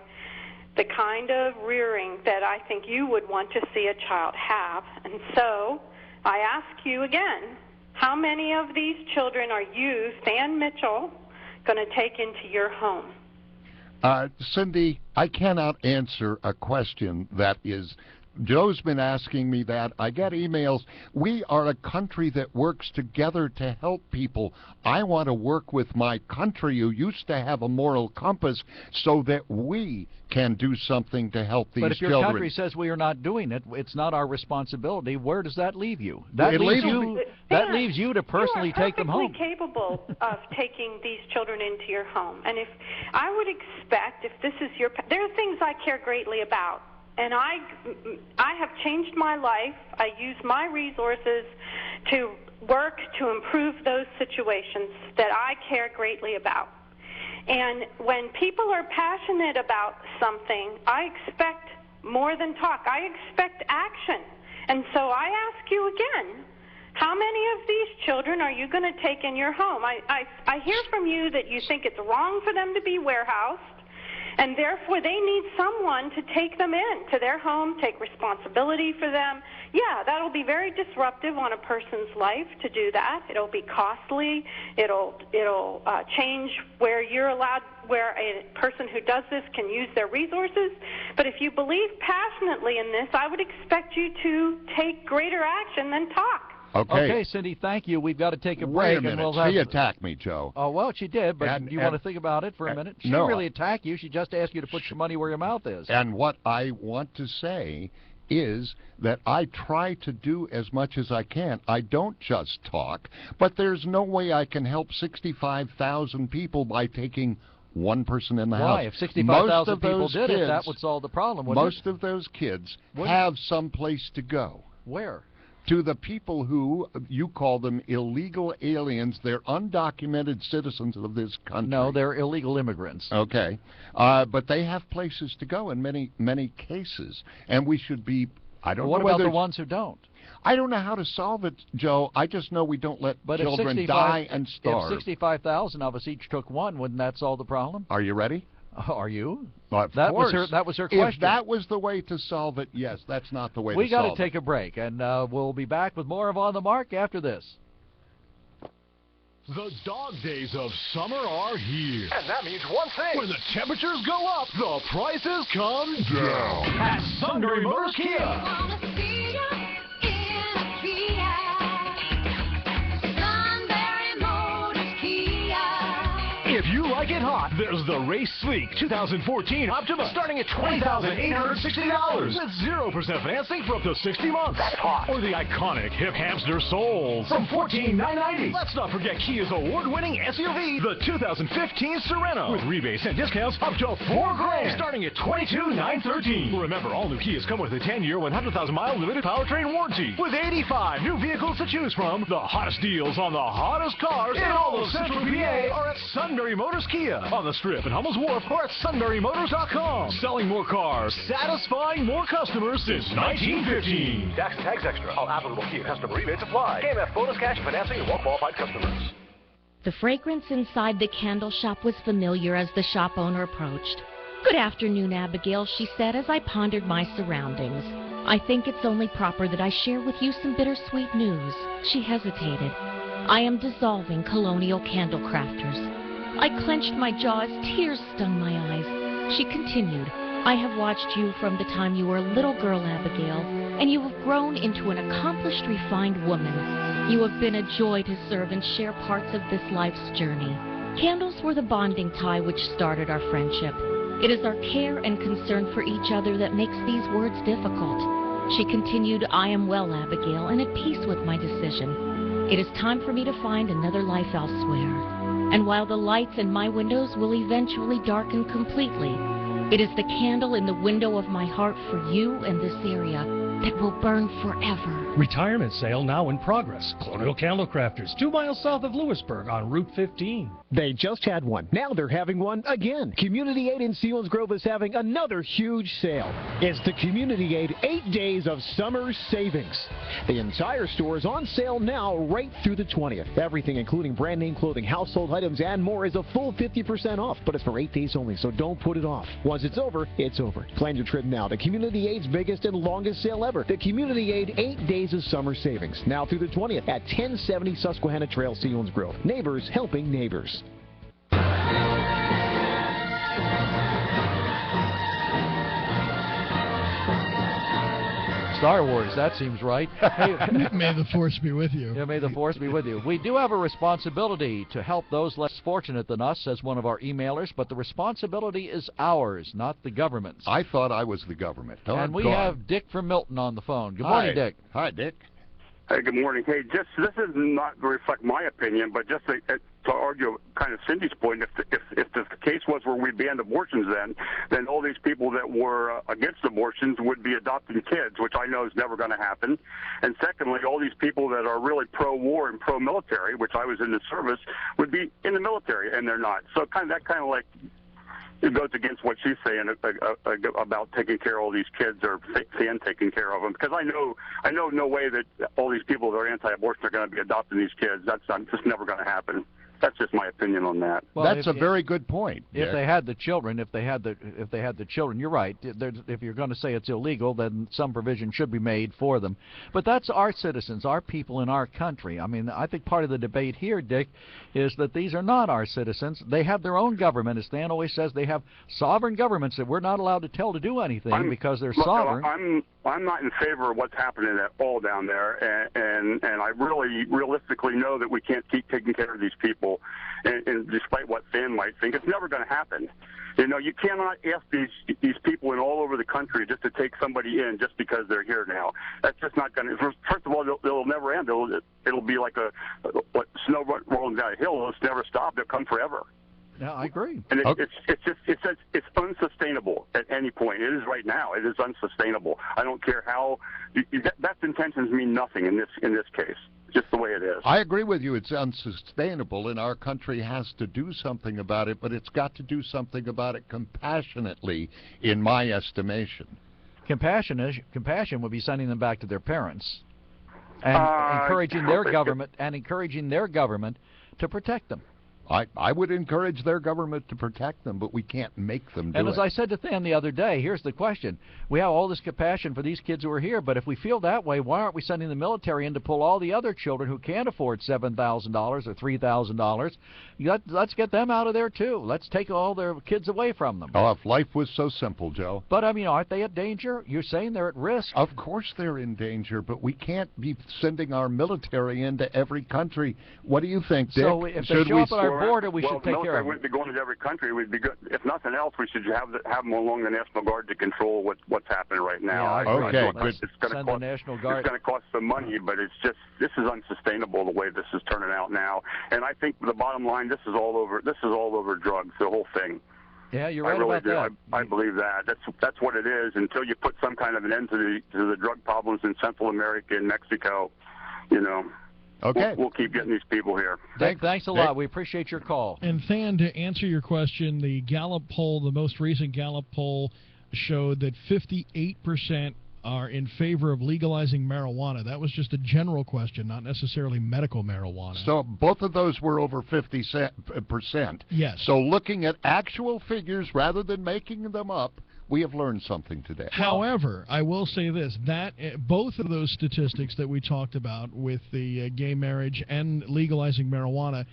the kind of rearing that I think you would want to see a child have. And so I ask you again, how many of these children are you, Stan Mitchell, going to take into your home? Cindy, I cannot answer a question that is... Joe's been asking me that. I get emails. We are a country that works together to help people. I want to work with my country who used to have a moral compass so that we can do something to help these children. But if your country says we are not doing it, it's not our responsibility. Where does that leave you? That leaves you to personally take them home. You are perfectly capable of taking these children into your home. And if I would expect, if this is your... There are things I care greatly about. And I have changed my life. I use my resources to work to improve those situations that I care greatly about. And when people are passionate about something, I expect more than talk. I expect action. And so I ask you again, how many of these children are you going to take in your home? I hear from you that you think it's wrong for them to be warehoused, and therefore they need someone to take them in to their home, take responsibility for them. Yeah, that'll be very disruptive on a person's life to do that. It'll be costly. It'll change where you're allowed, where a person who does this can use their resources. But if you believe passionately in this, I would expect you to take greater action than talk. Okay, Cindy, thank you. We've got to take a break. Wait a minute. And we'll have... She attacked me, Joe. Oh, well, she did, but do you want to think about it for a minute? She didn't really attack you. She just asked you to put your money where your mouth is. And what I want to say is that I try to do as much as I can. I don't just talk, but there's no way I can help 65,000 people by taking one person in the house. Why? If 65,000 people did it, that would solve the problem, wouldn't most of those kids have some place to go. Where? To the people who, you call them illegal aliens. They're undocumented citizens of this country. No, they're illegal immigrants. Okay. But they have places to go in many, many cases. And we should be, I don't know whether... What about the ones who don't? I don't know how to solve it, Joe. I just know we don't let children die and starve. If 65,000 of us each took one, wouldn't that solve the problem? Are you ready? Are you? Of that course. Was her question. If that was the way to solve it, yes, that's not the way to solve it. We got to take a break, and we'll be back with more of On the Mark after this. The dog days of summer are here. And that means one thing. When the temperatures go up, the prices come down. At Sunbury Motors Kia. If you like it hot, there's the Race Sleek 2014 Optima starting at $20,860 with 0% financing for up to 60 months. That's hot. Or the iconic Hip Hamster Soul from $14,990. Let's not forget Kia's award-winning SUV, the 2015 Sereno, with rebates and discounts up to $4,000 starting at $22,913. Remember, all new Kias come with a 10-year, 100,000-mile limited powertrain warranty with 85 new vehicles to choose from. The hottest deals on the hottest cars in all of Central PA are at Sunbury Motors Kia on the Strip in Hummel's Wharf or at sunburymotors.com. Selling more cars, satisfying more customers since 1915. Tax and tags extra. All applicable Kia customer rebates apply. KMF bonus cash financing to well-qualified customers. The fragrance inside the candle shop was familiar as the shop owner approached. "Good afternoon, Abigail," she said as I pondered my surroundings. "I think it's only proper that I share with you some bittersweet news." She hesitated. "I am dissolving Colonial Candle Crafters." I clenched my jaw as tears stung my eyes. She continued, "I have watched you from the time you were a little girl, Abigail, and you have grown into an accomplished, refined woman. You have been a joy to serve and share parts of this life's journey. Candles were the bonding tie which started our friendship. It is our care and concern for each other that makes these words difficult." She continued, "I am well, Abigail, and at peace with my decision. It is time for me to find another life elsewhere. And while the lights in my windows will eventually darken completely, it is the candle in the window of my heart for you and this area that will burn forever." Retirement sale now in progress. Colonial Candle Crafters, 2 miles south of Lewisburg on Route 15. They just had one. Now they're having one again. Community Aid in Selinsgrove is having another huge sale. It's the Community Aid 8 Days of Summer Savings. The entire store is on sale now right through the 20th. Everything, including brand name clothing, household items, and more, is a full 50% off. But it's for 8 days only, so don't put it off. Once it's over, it's over. Plan your trip now. The Community Aid's biggest and longest sale ever. The Community Aid 8 Days of Summer Savings. Now through the 20th at 1070 Susquehanna Trail, Selinsgrove. Neighbors helping neighbors. Star Wars, that seems right. Hey, may the force be with you. Yeah, may the force be with you. We do have a responsibility to help those less fortunate than us, says one of our emailers, but the responsibility is ours, not the government's. I thought I was the government. And we have Dick from Milton on the phone. Good morning, Dick. Hi, Dick. Hey, good morning. Hey, this is not to reflect my opinion, but just to argue kind of Cindy's point. If the case was where we banned abortions, then all these people that were against abortions would be adopting kids, which I know is never going to happen. And secondly, all these people that are really pro-war and pro-military, which I was in the service, would be in the military, and they're not. So that kind of like it goes against what she's saying about taking care of all these kids or taking care of them. Because I know no way that all these people that are anti-abortion are going to be adopting these kids. That's just never going to happen. That's just my opinion on that. Well, that's a very good point. If they had the children, if they had the children, you're right. If you're going to say it's illegal, then some provision should be made for them. But that's our citizens, our people in our country. I mean, I think part of the debate here, Dick, is that these are not our citizens. They have their own government. As Stan always says, they have sovereign governments that we're not allowed to tell to do anything because they're sovereign. I'm not in favor of what's happening at all down there, and I really realistically know that we can't keep taking care of these people. And despite what Stan might think, it's never going to happen. You know, you cannot ask these people in all over the country just to take somebody in just because they're here now. That's just not going to. First of all, it'll never end. It'll be like what snow rolling down a hill. It'll never stop. It'll come forever. Yeah, I agree. And it's unsustainable at any point. It is right now. It is unsustainable. I don't care how. Best intentions mean nothing in this case. Just the way it is. I agree with you. It's unsustainable, and our country has to do something about it, but it's got to do something about it compassionately, in my estimation. Compassion would be sending them back to their parents and encouraging their government to protect them. I would encourage their government to protect them, but we can't make them do it. And as I said to Than the other day, here's the question. We have all this compassion for these kids who are here, but if we feel that way, why aren't we sending the military in to pull all the other children who can't afford $7,000 or $3,000? Let's get them out of there, too. Let's take all their kids away from them. Oh, if life was so simple, Joe. But, I mean, aren't they at danger? You're saying they're at risk. Of course they're in danger, but we can't be sending our military into every country. What do you think, Dick? So if they show up at our border, we should take care of them. We'd be going to every country. We'd be good. If nothing else, we should have them along the National Guard to control what's happening right now. Yeah, okay, good. It's going to cost the National Guard. It's going to cost some money, but this is unsustainable the way this is turning out now. And I think the bottom line, this is all over drugs, the whole thing. Yeah, you're right about that. I believe that. That's what it is. Until you put some kind of an end to the drug problems in Central America and Mexico, Okay. We'll keep getting these people here. Thanks a lot. We appreciate your call. And Than, to answer your question, the Gallup poll, the most recent Gallup poll, showed that 58% are in favor of legalizing marijuana. That was just a general question, not necessarily medical marijuana. So both of those were over 50%. Yes. So looking at actual figures rather than making them up, we have learned something today. However, I will say this, that both of those statistics that we talked about with the gay marriage and legalizing marijuana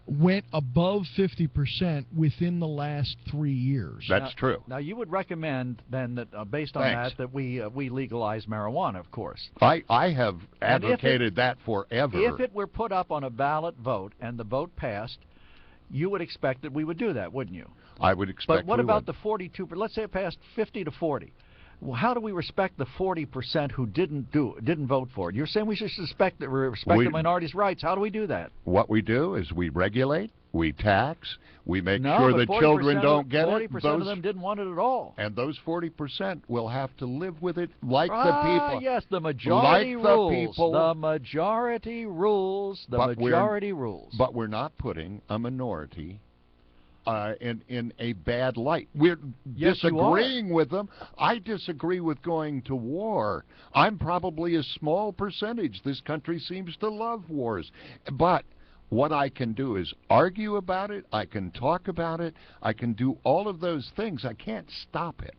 went above 50% within the last 3 years. That's true. Now, you would recommend, then, that based on that we legalize marijuana, of course. I have advocated that forever. If it were put up on a ballot vote and the vote passed, you would expect that we would do that, wouldn't you? I would expect. But what about the 42? Let's say it passed 50 to 40. Well, how do we respect the 40% who didn't vote for it? You're saying we should respect the minorities' rights. How do we do that? What we do is we regulate, we tax, we make sure that children don't get it. 40% of them didn't want it at all. And those 40% will have to live with it like the people. Yes, the majority rules. The people. The majority rules. The majority rules. But we're not putting a minority in a bad light. We're disagreeing with them. I disagree with going to war. I'm probably a small percentage. This country seems to love wars. But what I can do is argue about it. I can talk about it. I can do all of those things. I can't stop it.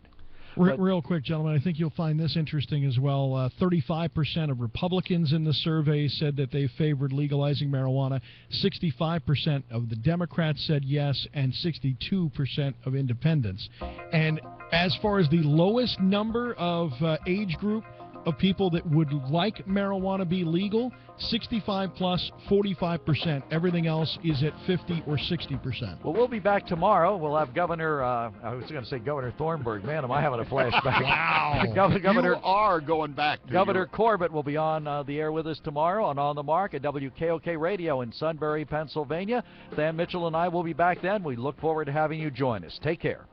Real quick, gentlemen, I think you'll find this interesting as well. 35% of Republicans in the survey said that they favored legalizing marijuana. 65% of the Democrats said yes, and 62% of independents. And as far as the lowest number of age group of people that would like marijuana be legal, 65 plus, 45%. Everything else is at 50 or 60%. Well, we'll be back tomorrow. We'll have Governor, I was going to say Governor Thornburg. Man, am I having a flashback. Wow. Governor, you are going back to Governor Corbett will be on the air with us tomorrow on the Mark at WKOK Radio in Sunbury, Pennsylvania. Than Mitchell and I will be back then. We look forward to having you join us. Take care.